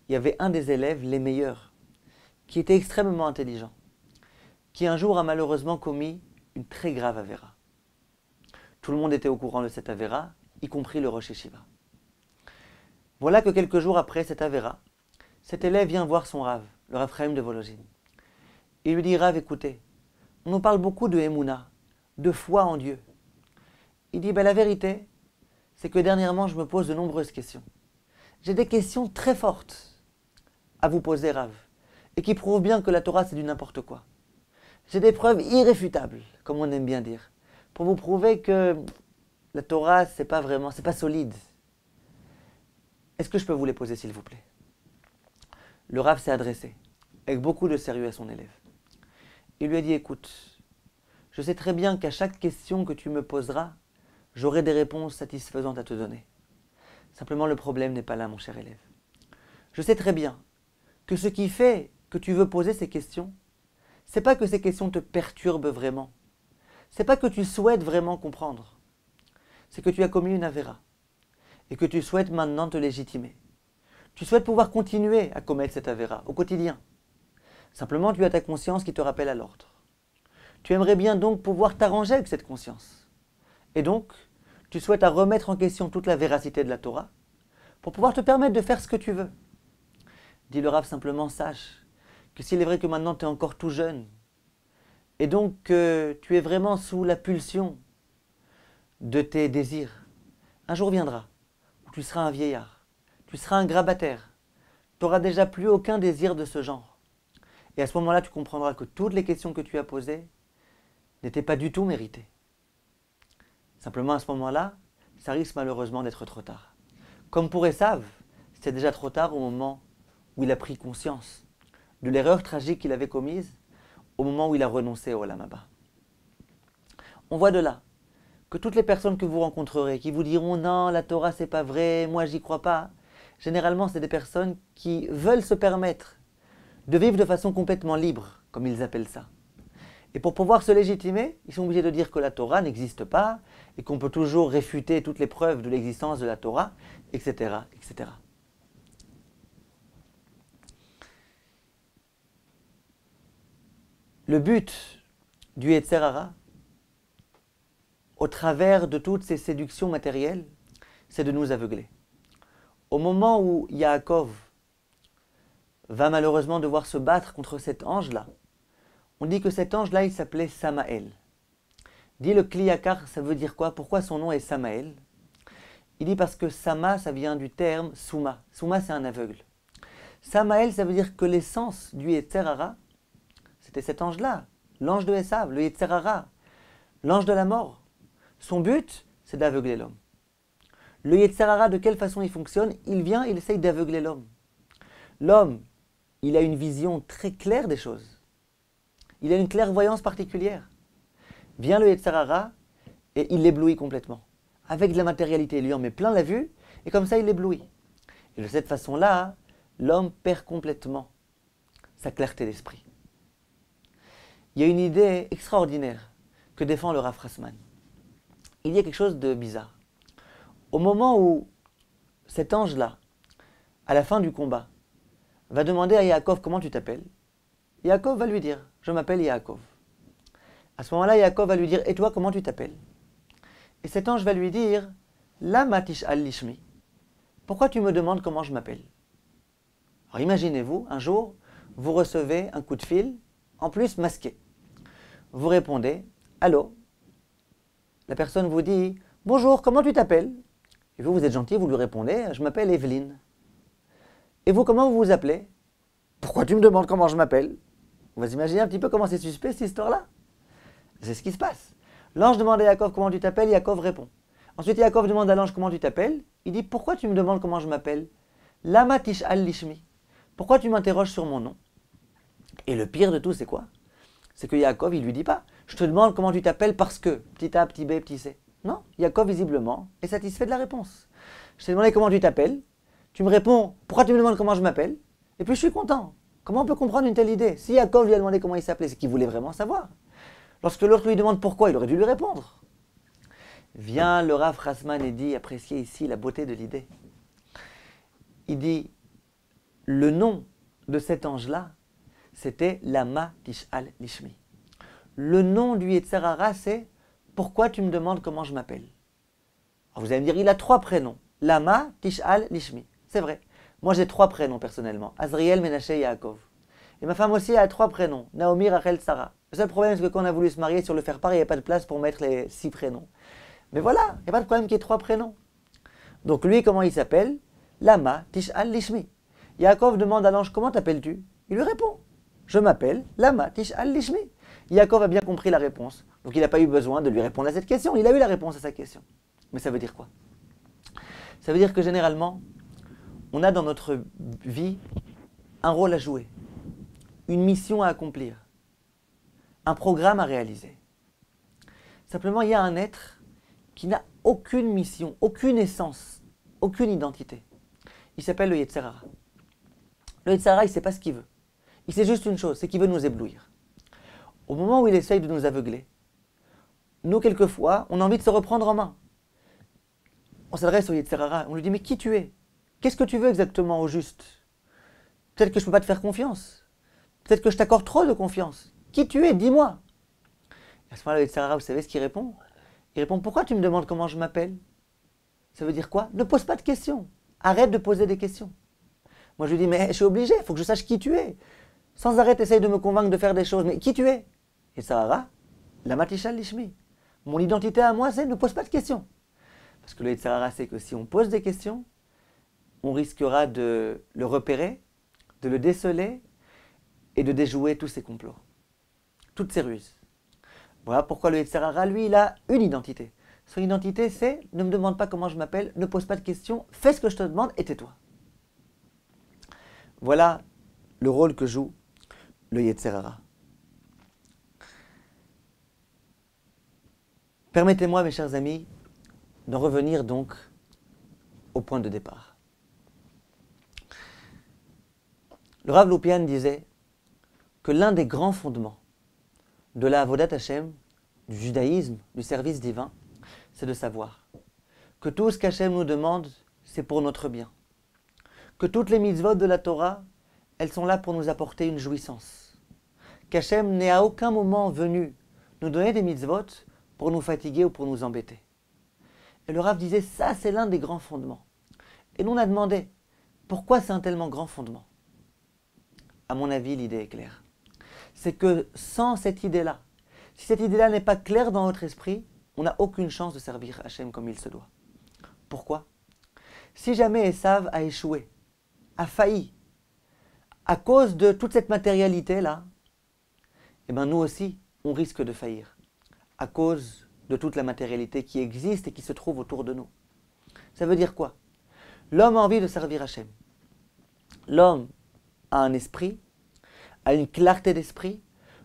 il y avait un des élèves, les meilleurs, qui était extrêmement intelligent, qui un jour a malheureusement commis une très grave avéra. Tout le monde était au courant de cette avéra, y compris le Rosh Yeshiva. Voilà que quelques jours après cette avéra, cet élève vient voir son Rav, le Raphaïm de Volojine. Il lui dit, Rav, écoutez, on nous parle beaucoup de Emouna, de foi en Dieu. Il dit, la vérité, c'est que dernièrement, je me pose de nombreuses questions. J'ai des questions très fortes à vous poser, Rav, et qui prouvent bien que la Torah, c'est du n'importe quoi. J'ai des preuves irréfutables, comme on aime bien dire, pour vous prouver que la Torah, c'est pas solide. Est-ce que je peux vous les poser, s'il vous plaît? Le Rav s'est adressé, avec beaucoup de sérieux à son élève. Il lui a dit, écoute, je sais très bien qu'à chaque question que tu me poseras, j'aurai des réponses satisfaisantes à te donner. Simplement, le problème n'est pas là, mon cher élève. Je sais très bien que ce qui fait que tu veux poser ces questions, c'est pas que ces questions te perturbent vraiment. C'est pas que tu souhaites vraiment comprendre. C'est que tu as commis une avéra et que tu souhaites maintenant te légitimer. Tu souhaites pouvoir continuer à commettre cette avéra au quotidien. Simplement, tu as ta conscience qui te rappelle à l'ordre. Tu aimerais bien donc pouvoir t'arranger avec cette conscience. Et donc, tu souhaites à remettre en question toute la véracité de la Torah pour pouvoir te permettre de faire ce que tu veux. Dit le Rav, simplement sache que s'il est vrai que maintenant tu es encore tout jeune et donc que tu es vraiment sous la pulsion de tes désirs, un jour viendra où tu seras un vieillard, tu seras un grabataire, tu n'auras déjà plus aucun désir de ce genre. Et à ce moment-là, tu comprendras que toutes les questions que tu as posées n'étaient pas du tout méritées. Simplement, à ce moment-là, ça risque malheureusement d'être trop tard. Comme pour Esav, c'était déjà trop tard au moment où il a pris conscience de l'erreur tragique qu'il avait commise, au moment où il a renoncé au Olam Haba. On voit de là que toutes les personnes que vous rencontrerez, qui vous diront « Non, la Torah, c'est pas vrai, moi, j'y crois pas », généralement, c'est des personnes qui veulent se permettre de vivre de façon complètement libre, comme ils appellent ça. Et pour pouvoir se légitimer, ils sont obligés de dire que la Torah n'existe pas et qu'on peut toujours réfuter toutes les preuves de l'existence de la Torah, etc., etc. Le but du Yetzer Hara, au travers de toutes ces séductions matérielles, c'est de nous aveugler. Au moment où Yaakov va malheureusement devoir se battre contre cet ange-là, on dit que cet ange-là, il s'appelait Samaël. Dit le Kli Yakar, ça veut dire quoi? Pourquoi son nom est Samaël? Il dit parce que Sama, ça vient du terme Souma. Souma, c'est un aveugle. Samaël, ça veut dire que l'essence du Yetzer Hara, c'était cet ange-là, l'ange de Esav, le Yetzer Hara, l'ange de la mort. Son but, c'est d'aveugler l'homme. Le Yetzer Hara, de quelle façon il fonctionne? Il vient, il essaye d'aveugler l'homme. L'homme, il a une vision très claire des choses. Il a une clairvoyance particulière. Vient le Yetzer Hara et il l'éblouit complètement. Avec de la matérialité, il lui en met plein la vue et comme ça il l'éblouit. Et de cette façon-là, l'homme perd complètement sa clarté d'esprit. Il y a une idée extraordinaire que défend le Rav Strassman. Il y a quelque chose de bizarre. Au moment où cet ange-là, à la fin du combat, va demander à Yaakov comment tu t'appelles, Yaakov va lui dire, je m'appelle Yaakov. À ce moment-là, Yaakov va lui dire, et toi, comment tu t'appelles? Et cet ange va lui dire, Lama tish'al lishmi, pourquoi tu me demandes comment je m'appelle? Alors imaginez-vous, un jour, vous recevez un coup de fil, en plus masqué. Vous répondez, allô, la personne vous dit « Bonjour, comment tu t'appelles ?» Et vous, vous êtes gentil, vous lui répondez « Je m'appelle Evelyne. » Et vous, comment vous vous appelez? Pourquoi tu me demandes comment je m'appelle? On va s'imaginer un petit peu comment c'est suspect cette histoire-là. C'est ce qui se passe. L'ange demande à Yaakov comment tu t'appelles, Yaakov répond. Ensuite, Yaakov demande à l'ange comment tu t'appelles. Il dit pourquoi tu me demandes comment je m'appelle? Lama tish'al lishmi. Pourquoi tu m'interroges sur mon nom? Et le pire de tout, c'est quoi? C'est que Yaakov, il lui dit pas je te demande comment tu t'appelles parce que petit A, petit B, petit C. Non, Yaakov, visiblement, est satisfait de la réponse. Je t'ai demandé comment tu t'appelles. Tu me réponds pourquoi tu me demandes comment je m'appelle? Et puis je suis content. Comment on peut comprendre une telle idée? Si Yaakov lui a demandé comment il s'appelait, c'est qu'il voulait vraiment savoir. Lorsque l'autre lui demande pourquoi, il aurait dû lui répondre. Vient le Rav Rasman et dit, appréciez ici la beauté de l'idée. Il dit, le nom de cet ange-là, c'était Lama Tish'al Lishmi. Le nom du Yetzer Hara, c'est pourquoi tu me demandes comment je m'appelle? Alors vous allez me dire, il a 3 prénoms. Lama Tish'al Lishmi. C'est vrai. Moi, j'ai 3 prénoms personnellement. Azriel, Menaché et Yaakov. Et ma femme aussi a 3 prénoms. Naomi, Rachel, Sarah. Le seul problème, c'est que quand on a voulu se marier sur le faire-part, il n'y avait pas de place pour mettre les 6 prénoms. Mais voilà, il n'y a pas de problème qu'il y ait 3 prénoms. Donc lui, comment il s'appelle? Lama Tish'al Lishmi. Yaakov demande à l'ange, comment t'appelles-tu? Il lui répond, je m'appelle Lama Tish'al Lishmi. Yaakov a bien compris la réponse. Donc il n'a pas eu besoin de lui répondre à cette question. Il a eu la réponse à sa question. Mais ça veut dire quoi? Ça veut dire que généralement, on a dans notre vie un rôle à jouer, une mission à accomplir, un programme à réaliser. Simplement, il y a un être qui n'a aucune mission, aucune essence, aucune identité. Il s'appelle le Yetzer Hara. Le Yetzer Hara, il ne sait pas ce qu'il veut. Il sait juste une chose, c'est qu'il veut nous éblouir. Au moment où il essaye de nous aveugler, nous, quelquefois, on a envie de se reprendre en main. On s'adresse au Yetzer Hara, on lui dit, mais qui tu es? Qu'est-ce que tu veux exactement au juste? Peut-être que je ne peux pas te faire confiance. Peut-être que je t'accorde trop de confiance. Qui tu es? Dis-moi. À ce moment-là, le Yetzer Hara, vous savez ce qu'il répond? Il répond, pourquoi tu me demandes comment je m'appelle? Ça veut dire quoi? Ne pose pas de questions. Arrête de poser des questions. Moi, je lui dis, mais je suis obligé, il faut que je sache qui tu es. Sans arrêt, essaye de me convaincre de faire des choses. Mais qui tu es? Yetzer Hara, Lama Tish'al Lishmi. Mon identité à moi, c'est ne pose pas de questions. Parce que le Yetzer Hara sait que si on pose des questions, on risquera de le repérer, de le déceler et de déjouer tous ses complots, toutes ses ruses. Voilà pourquoi le Yetzer Hara, lui, il a une identité. Son identité, c'est ne me demande pas comment je m'appelle, ne pose pas de questions, fais ce que je te demande et tais-toi. Voilà le rôle que joue le Yetzer Hara. Permettez-moi, mes chers amis, d'en revenir donc au point de départ. Le Rav Lopian disait que l'un des grands fondements de la Avodat Hashem, du judaïsme, du service divin, c'est de savoir que tout ce qu'Hashem nous demande, c'est pour notre bien. Que toutes les mitzvot de la Torah, elles sont là pour nous apporter une jouissance. Qu'Hashem n'est à aucun moment venu nous donner des mitzvot pour nous fatiguer ou pour nous embêter. Et le Rav disait, ça c'est l'un des grands fondements. Et nous on a demandé, pourquoi c'est un tellement grand fondement? À mon avis, l'idée est claire. C'est que sans cette idée-là, si cette idée-là n'est pas claire dans notre esprit, on n'a aucune chance de servir Hachem comme il se doit. Pourquoi? Si jamais Esav a échoué, a failli, à cause de toute cette matérialité-là, eh bien nous aussi, on risque de faillir, à cause de toute la matérialité qui existe et qui se trouve autour de nous. Ça veut dire quoi? L'homme a envie de servir Hachem. L'homme a un esprit, a une clarté d'esprit.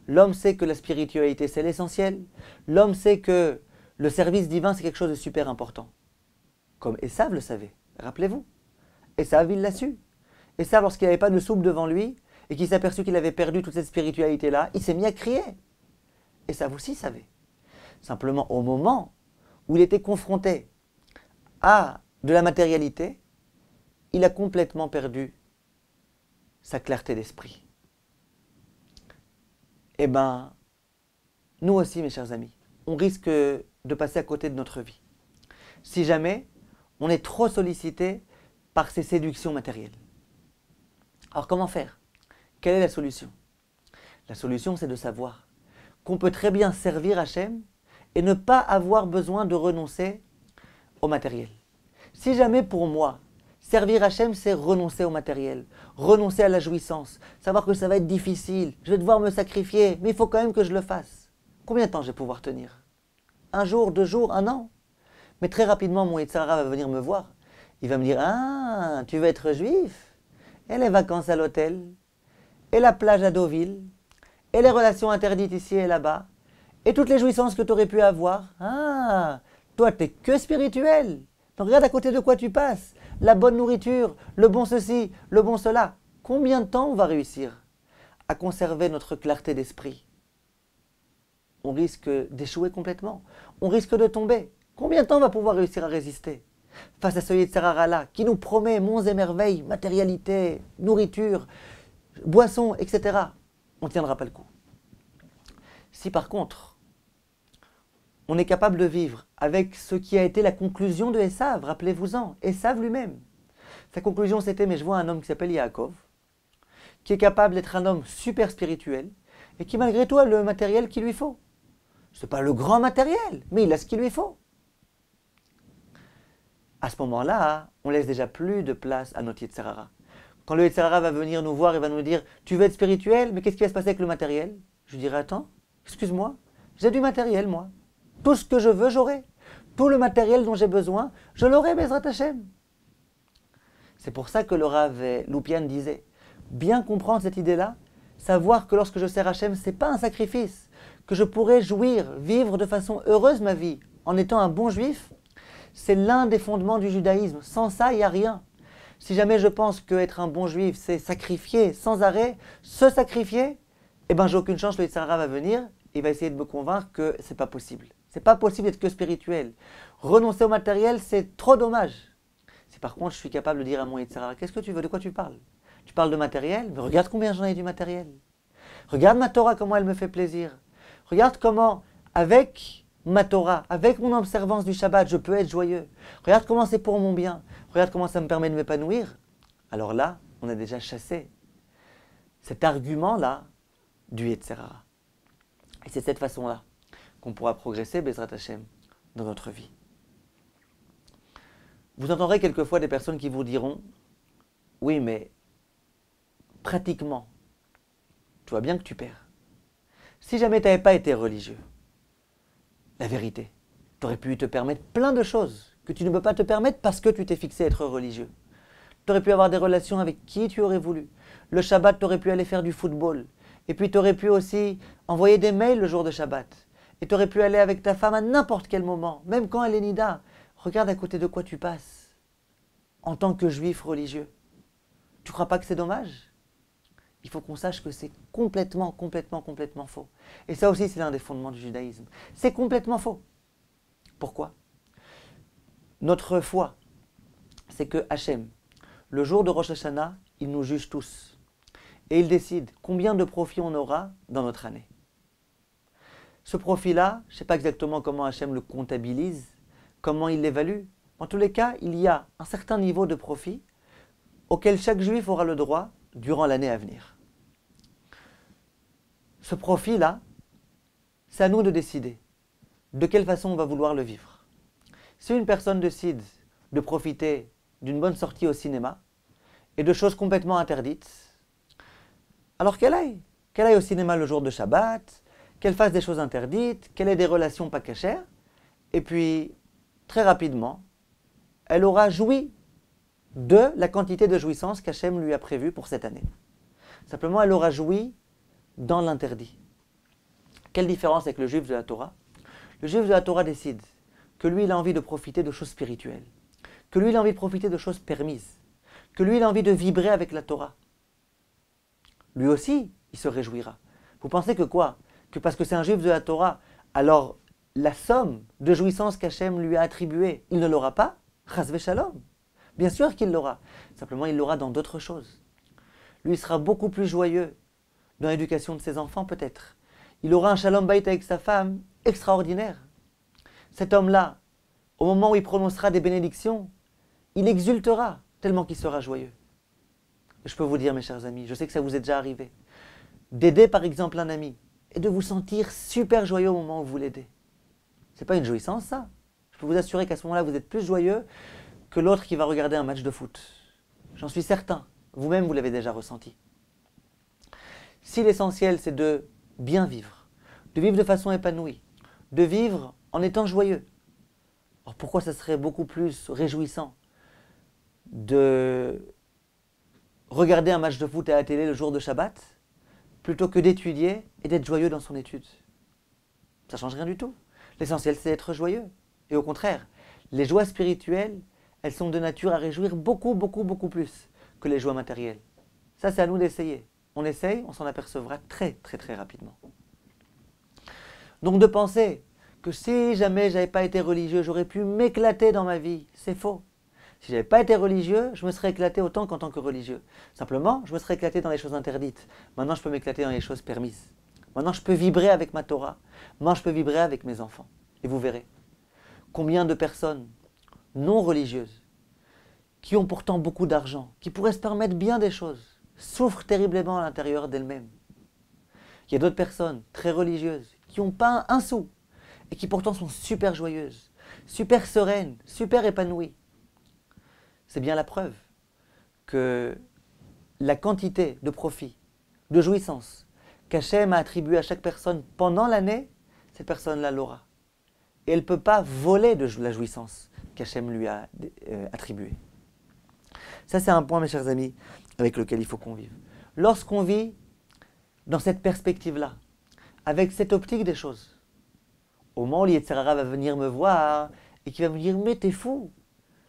L'homme sait que la spiritualité, c'est l'essentiel. L'homme sait que le service divin, c'est quelque chose de super important. Comme Esav le savait. Rappelez-vous. Esav, il l'a su. Esav, lorsqu'il n'avait pas de soupe devant lui, et qu'il s'est aperçu qu'il avait perdu toute cette spiritualité-là, il s'est mis à crier. Esav aussi savait. Simplement, au moment où il était confronté à de la matérialité, il a complètement perdu sa clarté d'esprit. Eh bien, nous aussi, mes chers amis, on risque de passer à côté de notre vie. Si jamais on est trop sollicité par ces séductions matérielles. Alors comment faire? Quelle est la solution? La solution, c'est de savoir qu'on peut très bien servir Hachem et ne pas avoir besoin de renoncer au matériel. Si jamais pour moi, servir Hachem, c'est renoncer au matériel, renoncer à la jouissance, savoir que ça va être difficile, je vais devoir me sacrifier, mais il faut quand même que je le fasse. Combien de temps je vais pouvoir tenir? Un jour, 2 jours, 1 an? Mais très rapidement, mon Yetzer Hara va venir me voir. Il va me dire, ah, tu veux être juif? Et les vacances à l'hôtel? Et la plage à Deauville? Et les relations interdites ici et là-bas? Et toutes les jouissances que tu aurais pu avoir? Ah, toi, tu n'es que spirituel. Donc regarde à côté de quoi tu passes. La bonne nourriture, le bon ceci, le bon cela. Combien de temps on va réussir à conserver notre clarté d'esprit? On risque d'échouer complètement. On risque de tomber. Combien de temps on va pouvoir réussir à résister face à ce Yetzer Hara-là qui nous promet monts et merveilles, matérialité, nourriture, boissons, etc. On ne tiendra pas le coup. Si par contre, on est capable de vivre avec ce qui a été la conclusion de Esav, rappelez-vous-en, Esav lui-même. Sa conclusion c'était, mais je vois un homme qui s'appelle Yaakov, qui est capable d'être un homme super spirituel, et qui malgré tout a le matériel qu'il lui faut. Ce n'est pas le grand matériel, mais il a ce qu'il lui faut. À ce moment-là, on laisse déjà plus de place à notre Yetzer Hara. Quand le Yetzer Hara va venir nous voir et va nous dire « Tu veux être spirituel, mais qu'est-ce qui va se passer avec le matériel ?» Je lui dirai « Attends, excuse-moi, j'ai du matériel moi. Tout ce que je veux, j'aurai. Tout le matériel dont j'ai besoin, je l'aurai, Bezrat Hashem. » C'est pour ça que le Rav Loupian disait bien comprendre cette idée-là, savoir que lorsque je sers Hashem, ce n'est pas un sacrifice, que je pourrais jouir, vivre de façon heureuse ma vie en étant un bon juif, c'est l'un des fondements du judaïsme. Sans ça, il n'y a rien. Si jamais je pense qu'être un bon juif, c'est sacrifier sans arrêt, se sacrifier, eh bien j'ai aucune chance, le Yetzer Hara va venir, il va essayer de me convaincre que c'est pas possible. C'est pas possible d'être que spirituel. Renoncer au matériel, c'est trop dommage. Si par contre je suis capable de dire à mon Yetzer Hara, qu'est-ce que tu veux, de quoi tu parles? Tu parles de matériel, mais regarde combien j'en ai du matériel. Regarde ma Torah, comment elle me fait plaisir. Regarde comment, avec ma Torah, avec mon observance du Shabbat, je peux être joyeux. Regarde comment c'est pour mon bien. Regarde comment ça me permet de m'épanouir. Alors là, on a déjà chassé cet argument-là du Yetzer Hara. Et c'est de cette façon-là qu'on pourra progresser, Bezrat Hashem, dans notre vie. Vous entendrez quelquefois des personnes qui vous diront « Oui, mais pratiquement, tu vois bien que tu perds. Si jamais tu n'avais pas été religieux, la vérité, tu aurais pu te permettre plein de choses que tu ne peux pas te permettre parce que tu t'es fixé à être religieux. Tu aurais pu avoir des relations avec qui tu aurais voulu. Le Shabbat, tu aurais pu aller faire du football. Et puis tu aurais pu aussi envoyer des mails le jour de Shabbat. Et tu aurais pu aller avec ta femme à n'importe quel moment, même quand elle est nida. Regarde à côté de quoi tu passes en tant que juif religieux. Tu ne crois pas que c'est dommage ? Il faut qu'on sache que c'est complètement faux. Et ça aussi, c'est l'un des fondements du judaïsme. C'est complètement faux. Pourquoi ? Notre foi, c'est que Hachem, le jour de Rosh Hashanah, il nous juge tous. Et il décide combien de profit on aura dans notre année. Ce profit-là, je ne sais pas exactement comment Hachem le comptabilise, comment il l'évalue. En tous les cas, il y a un certain niveau de profit auquel chaque juif aura le droit durant l'année à venir. Ce profit-là, c'est à nous de décider de quelle façon on va vouloir le vivre. Si une personne décide de profiter d'une bonne sortie au cinéma et de choses complètement interdites, alors qu'elle aille au cinéma le jour de Shabbat, qu'elle fasse des choses interdites, qu'elle ait des relations pas cachères, et puis très rapidement, elle aura joui de la quantité de jouissance qu'Hachem lui a prévue pour cette année. Simplement, elle aura joui dans l'interdit. Quelle différence avec le juif de la Torah ? Le juif de la Torah décide que lui, il a envie de profiter de choses spirituelles, que lui, il a envie de profiter de choses permises, que lui, il a envie de vibrer avec la Torah. Lui aussi, il se réjouira. Vous pensez que quoi ? Que parce que c'est un juif de la Torah, alors la somme de jouissance qu'Hachem lui a attribuée, il ne l'aura pas ? Chas v'shalom. Bien sûr qu'il l'aura. Simplement, il l'aura dans d'autres choses. Lui, il sera beaucoup plus joyeux dans l'éducation de ses enfants, peut-être. Il aura un shalom bayit avec sa femme extraordinaire. Cet homme-là, au moment où il prononcera des bénédictions, il exultera tellement qu'il sera joyeux. Je peux vous dire, mes chers amis, je sais que ça vous est déjà arrivé, d'aider par exemple un ami, et de vous sentir super joyeux au moment où vous l'aidez. C'est pas une jouissance, ça. Je peux vous assurer qu'à ce moment-là, vous êtes plus joyeux que l'autre qui va regarder un match de foot. J'en suis certain. Vous-même, vous l'avez déjà ressenti. Si l'essentiel, c'est de bien vivre, de vivre de façon épanouie, de vivre en étant joyeux, alors pourquoi ça serait beaucoup plus réjouissant de regarder un match de foot à la télé le jour de Shabbat plutôt que d'étudier et d'être joyeux dans son étude? Ça ne change rien du tout. L'essentiel, c'est d'être joyeux. Et au contraire, les joies spirituelles, elles sont de nature à réjouir beaucoup, beaucoup, beaucoup plus que les joies matérielles. Ça, c'est à nous d'essayer. On essaye, on s'en apercevra très, très, très rapidement. Donc de penser que si jamais je n'avais pas été religieux, j'aurais pu m'éclater dans ma vie, c'est faux. Si je n'avais pas été religieux, je me serais éclaté autant qu'en tant que religieux. Simplement, je me serais éclaté dans les choses interdites. Maintenant, je peux m'éclater dans les choses permises. Maintenant, je peux vibrer avec ma Torah. Maintenant, je peux vibrer avec mes enfants. Et vous verrez combien de personnes non religieuses, qui ont pourtant beaucoup d'argent, qui pourraient se permettre bien des choses, souffrent terriblement à l'intérieur d'elles-mêmes. Il y a d'autres personnes très religieuses qui n'ont pas un sou et qui pourtant sont super joyeuses, super sereines, super épanouies. C'est bien la preuve que la quantité de profit, de jouissance qu'Hachem a attribué à chaque personne pendant l'année, cette personne-là l'aura. Et elle ne peut pas voler de la jouissance qu'Hachem lui a attribuée. Ça, c'est un point, mes chers amis, avec lequel il faut qu'on vive. Lorsqu'on vit dans cette perspective-là, avec cette optique des choses, au moment où l'Yetzer Hara va venir me voir et qui va me dire « Mais t'es fou,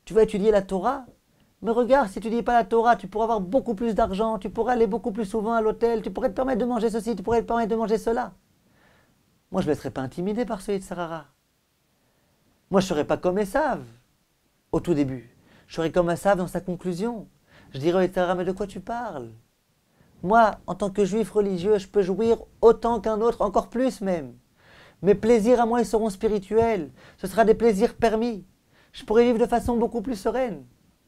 tu vas étudier la Torah ? Mais regarde, si tu n'étudies pas la Torah, tu pourras avoir beaucoup plus d'argent, tu pourras aller beaucoup plus souvent à l'hôtel, tu pourrais te permettre de manger ceci, tu pourrais te permettre de manger cela. » Moi, je ne me laisserais pas intimider par ce Yetzer Hara. Moi, je ne serais pas comme Esav au tout début. Je serais comme Esav dans sa conclusion. Je dirais au Yetzer Hara, mais de quoi tu parles? Moi, en tant que juif religieux, je peux jouir autant qu'un autre, encore plus même. Mes plaisirs à moi, ils seront spirituels. Ce sera des plaisirs permis. Je pourrais vivre de façon beaucoup plus sereine.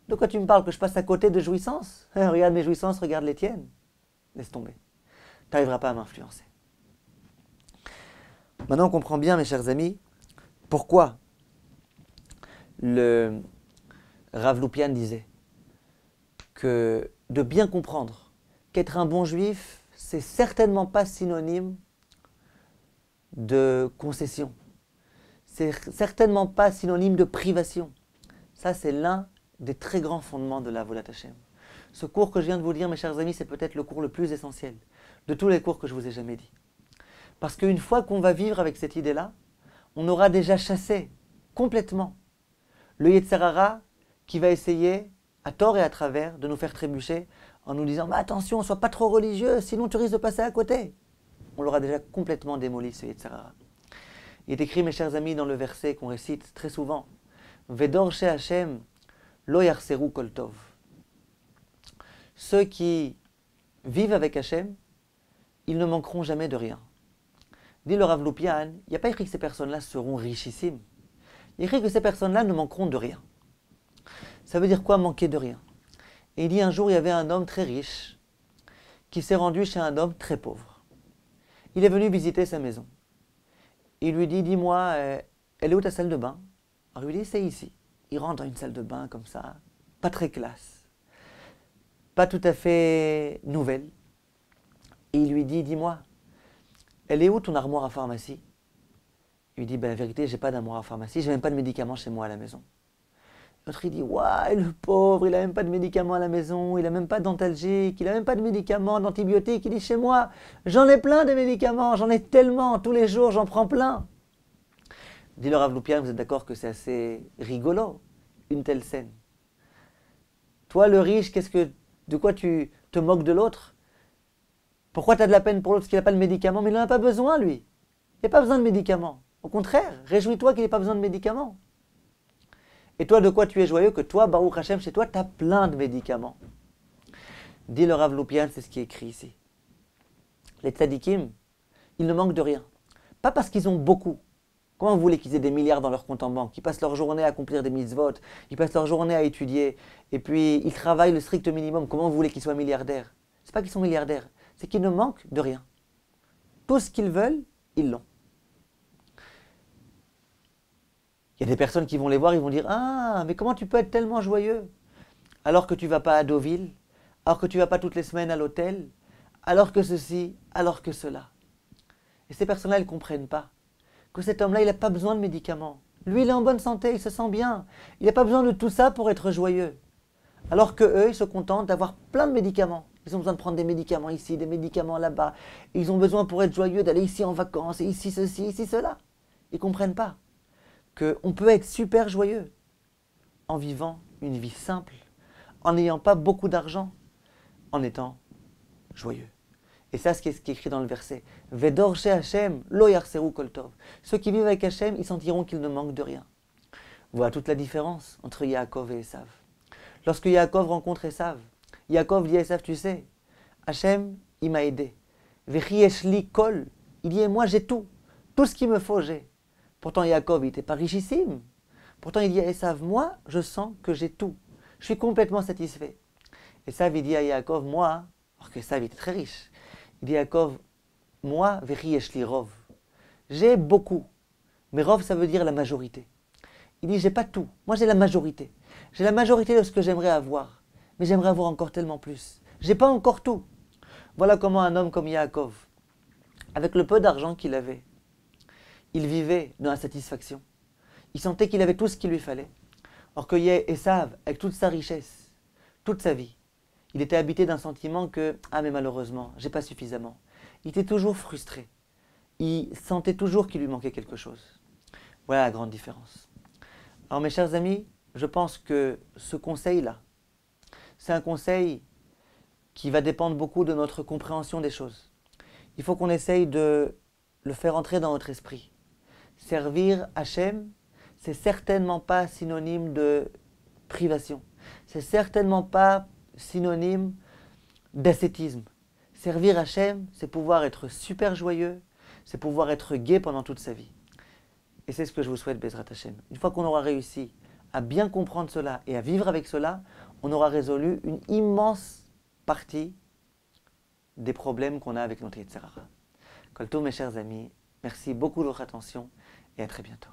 De quoi tu me parles? Que je passe à côté de jouissances? Regarde mes jouissances, regarde les tiennes. Laisse tomber. Tu n'arriveras pas à m'influencer. Maintenant, on comprend bien, mes chers amis, pourquoi le Rav Loupian disait que de bien comprendre qu'être un bon juif, c'est certainement pas synonyme de concession. C'est certainement pas synonyme de privation. Ça, c'est l'un des très grands fondements de la Avodat Hashem. Ce cours que je viens de vous dire, mes chers amis, c'est peut-être le cours le plus essentiel de tous les cours que je vous ai jamais dit. Parce qu'une fois qu'on va vivre avec cette idée-là, on aura déjà chassé complètement le Yetzer Hara qui va essayer, à tort et à travers, de nous faire trébucher en nous disant « Mais attention, sois pas trop religieux, sinon tu risques de passer à côté ». On l'aura déjà complètement démoli, ce Yetzer Hara. Il est écrit, mes chers amis, dans le verset qu'on récite très souvent « Vedor she Hashem lo yarseru kol tov ». Ceux qui vivent avec Hashem, ils ne manqueront jamais de rien. Dit le Rav Loupian, il n'y a pas écrit que ces personnes-là seront richissimes. Il est écrit que ces personnes-là ne manqueront de rien. Ça veut dire quoi, manquer de rien? Et il dit un jour, il y avait un homme très riche qui s'est rendu chez un homme très pauvre. Il est venu visiter sa maison. Il lui dit, dis-moi, elle est où ta salle de bain? Alors il lui dit, c'est ici. Il rentre dans une salle de bain comme ça, pas très classe, pas tout à fait nouvelle. Et il lui dit, dis-moi, elle est où ton armoire à pharmacie? Il lui dit, ben, la vérité, j'ai pas d'armoire à pharmacie, j'ai même pas de médicaments chez moi à la maison. L'autre, il dit, ouais, le pauvre, il a même pas de médicaments à la maison, il a même pas d'antalgique, il a même pas de médicaments, d'antibiotiques. Il dit, chez moi, j'en ai plein de médicaments, j'en ai tellement, tous les jours, j'en prends plein. Dit le Rav Loupian, vous êtes d'accord que c'est assez rigolo, une telle scène? Toi, le riche, de quoi tu te moques de l'autre? Pourquoi tu as de la peine pour l'autre parce qu'il n'a pas de médicaments? Mais il n'en a pas besoin, lui. Il n'a pas besoin de médicaments. Au contraire, réjouis-toi qu'il n'ait pas besoin de médicaments. Et toi, de quoi tu es joyeux? Que toi, Baruch Hashem, chez toi, tu as plein de médicaments. Dit le Rav Loupian, c'est ce qui est écrit ici. Les tzadikim, ils ne manquent de rien. Pas parce qu'ils ont beaucoup. Comment vous voulez qu'ils aient des milliards dans leur compte en banque? Ils passent leur journée à accomplir des mitzvot, ils passent leur journée à étudier, et puis ils travaillent le strict minimum. Comment vous voulez qu'ils soient milliardaires? C'est pas qu'ils sont milliardaires, c'est qu'ils ne manquent de rien. Tout ce qu'ils veulent, ils l'ont. Il y a des personnes qui vont les voir, ils vont dire « Ah, mais comment tu peux être tellement joyeux alors que tu ne vas pas à Deauville, alors que tu ne vas pas toutes les semaines à l'hôtel, alors que ceci, alors que cela. » Et ces personnes-là, elles ne comprennent pas que cet homme-là, il n'a pas besoin de médicaments. Lui, il est en bonne santé, il se sent bien. Il n'a pas besoin de tout ça pour être joyeux. Alors qu'eux, ils se contentent d'avoir plein de médicaments. Ils ont besoin de prendre des médicaments ici, des médicaments là-bas. Ils ont besoin pour être joyeux d'aller ici en vacances, et ici ceci, ici cela. Ils ne comprennent pas qu'on peut être super joyeux en vivant une vie simple, en n'ayant pas beaucoup d'argent, en étant joyeux. Et ça, c'est ce qui est écrit dans le verset. Vedor chez Hachem, lo yarseru kol tov. Ceux qui vivent avec Hachem, ils sentiront qu'ils ne manquent de rien. Voilà toute la différence entre Yaakov et Esav. Lorsque Yaakov rencontre Esav, Yaakov dit à Esav, tu sais, Hachem, il m'a aidé. Vechi eshli kol. Il dit, moi j'ai tout. Tout ce qu'il me faut, j'ai. Pourtant, Yaakov, il n'était pas richissime. Pourtant, il dit à Esav, moi, je sens que j'ai tout. Je suis complètement satisfait. Esav, il dit à Yaakov, moi, alors que Esav était très riche, il dit à Yaakov, moi, Vechi eshli rov. J'ai beaucoup. Mais rov, ça veut dire la majorité. Il dit, j'ai pas tout. Moi, j'ai la majorité. J'ai la majorité de ce que j'aimerais avoir. Mais j'aimerais avoir encore tellement plus. J'ai pas encore tout. Voilà comment un homme comme Yaakov, avec le peu d'argent qu'il avait, il vivait dans la satisfaction. Il sentait qu'il avait tout ce qu'il lui fallait. Or que Esav, avec toute sa richesse, toute sa vie, il était habité d'un sentiment que, ah mais malheureusement, j'ai pas suffisamment. Il était toujours frustré. Il sentait toujours qu'il lui manquait quelque chose. Voilà la grande différence. Alors mes chers amis, je pense que ce conseil-là, c'est un conseil qui va dépendre beaucoup de notre compréhension des choses. Il faut qu'on essaye de le faire entrer dans notre esprit. Servir Hachem, c'est certainement pas synonyme de privation. C'est certainement pas synonyme d'ascétisme. Servir Hachem, c'est pouvoir être super joyeux, c'est pouvoir être gai pendant toute sa vie. Et c'est ce que je vous souhaite, Bezrat Hachem. Une fois qu'on aura réussi à bien comprendre cela et à vivre avec cela, on aura résolu une immense partie des problèmes qu'on a avec notre Yetzer Hara. Kol tov, mes chers amis, merci beaucoup de votre attention et à très bientôt.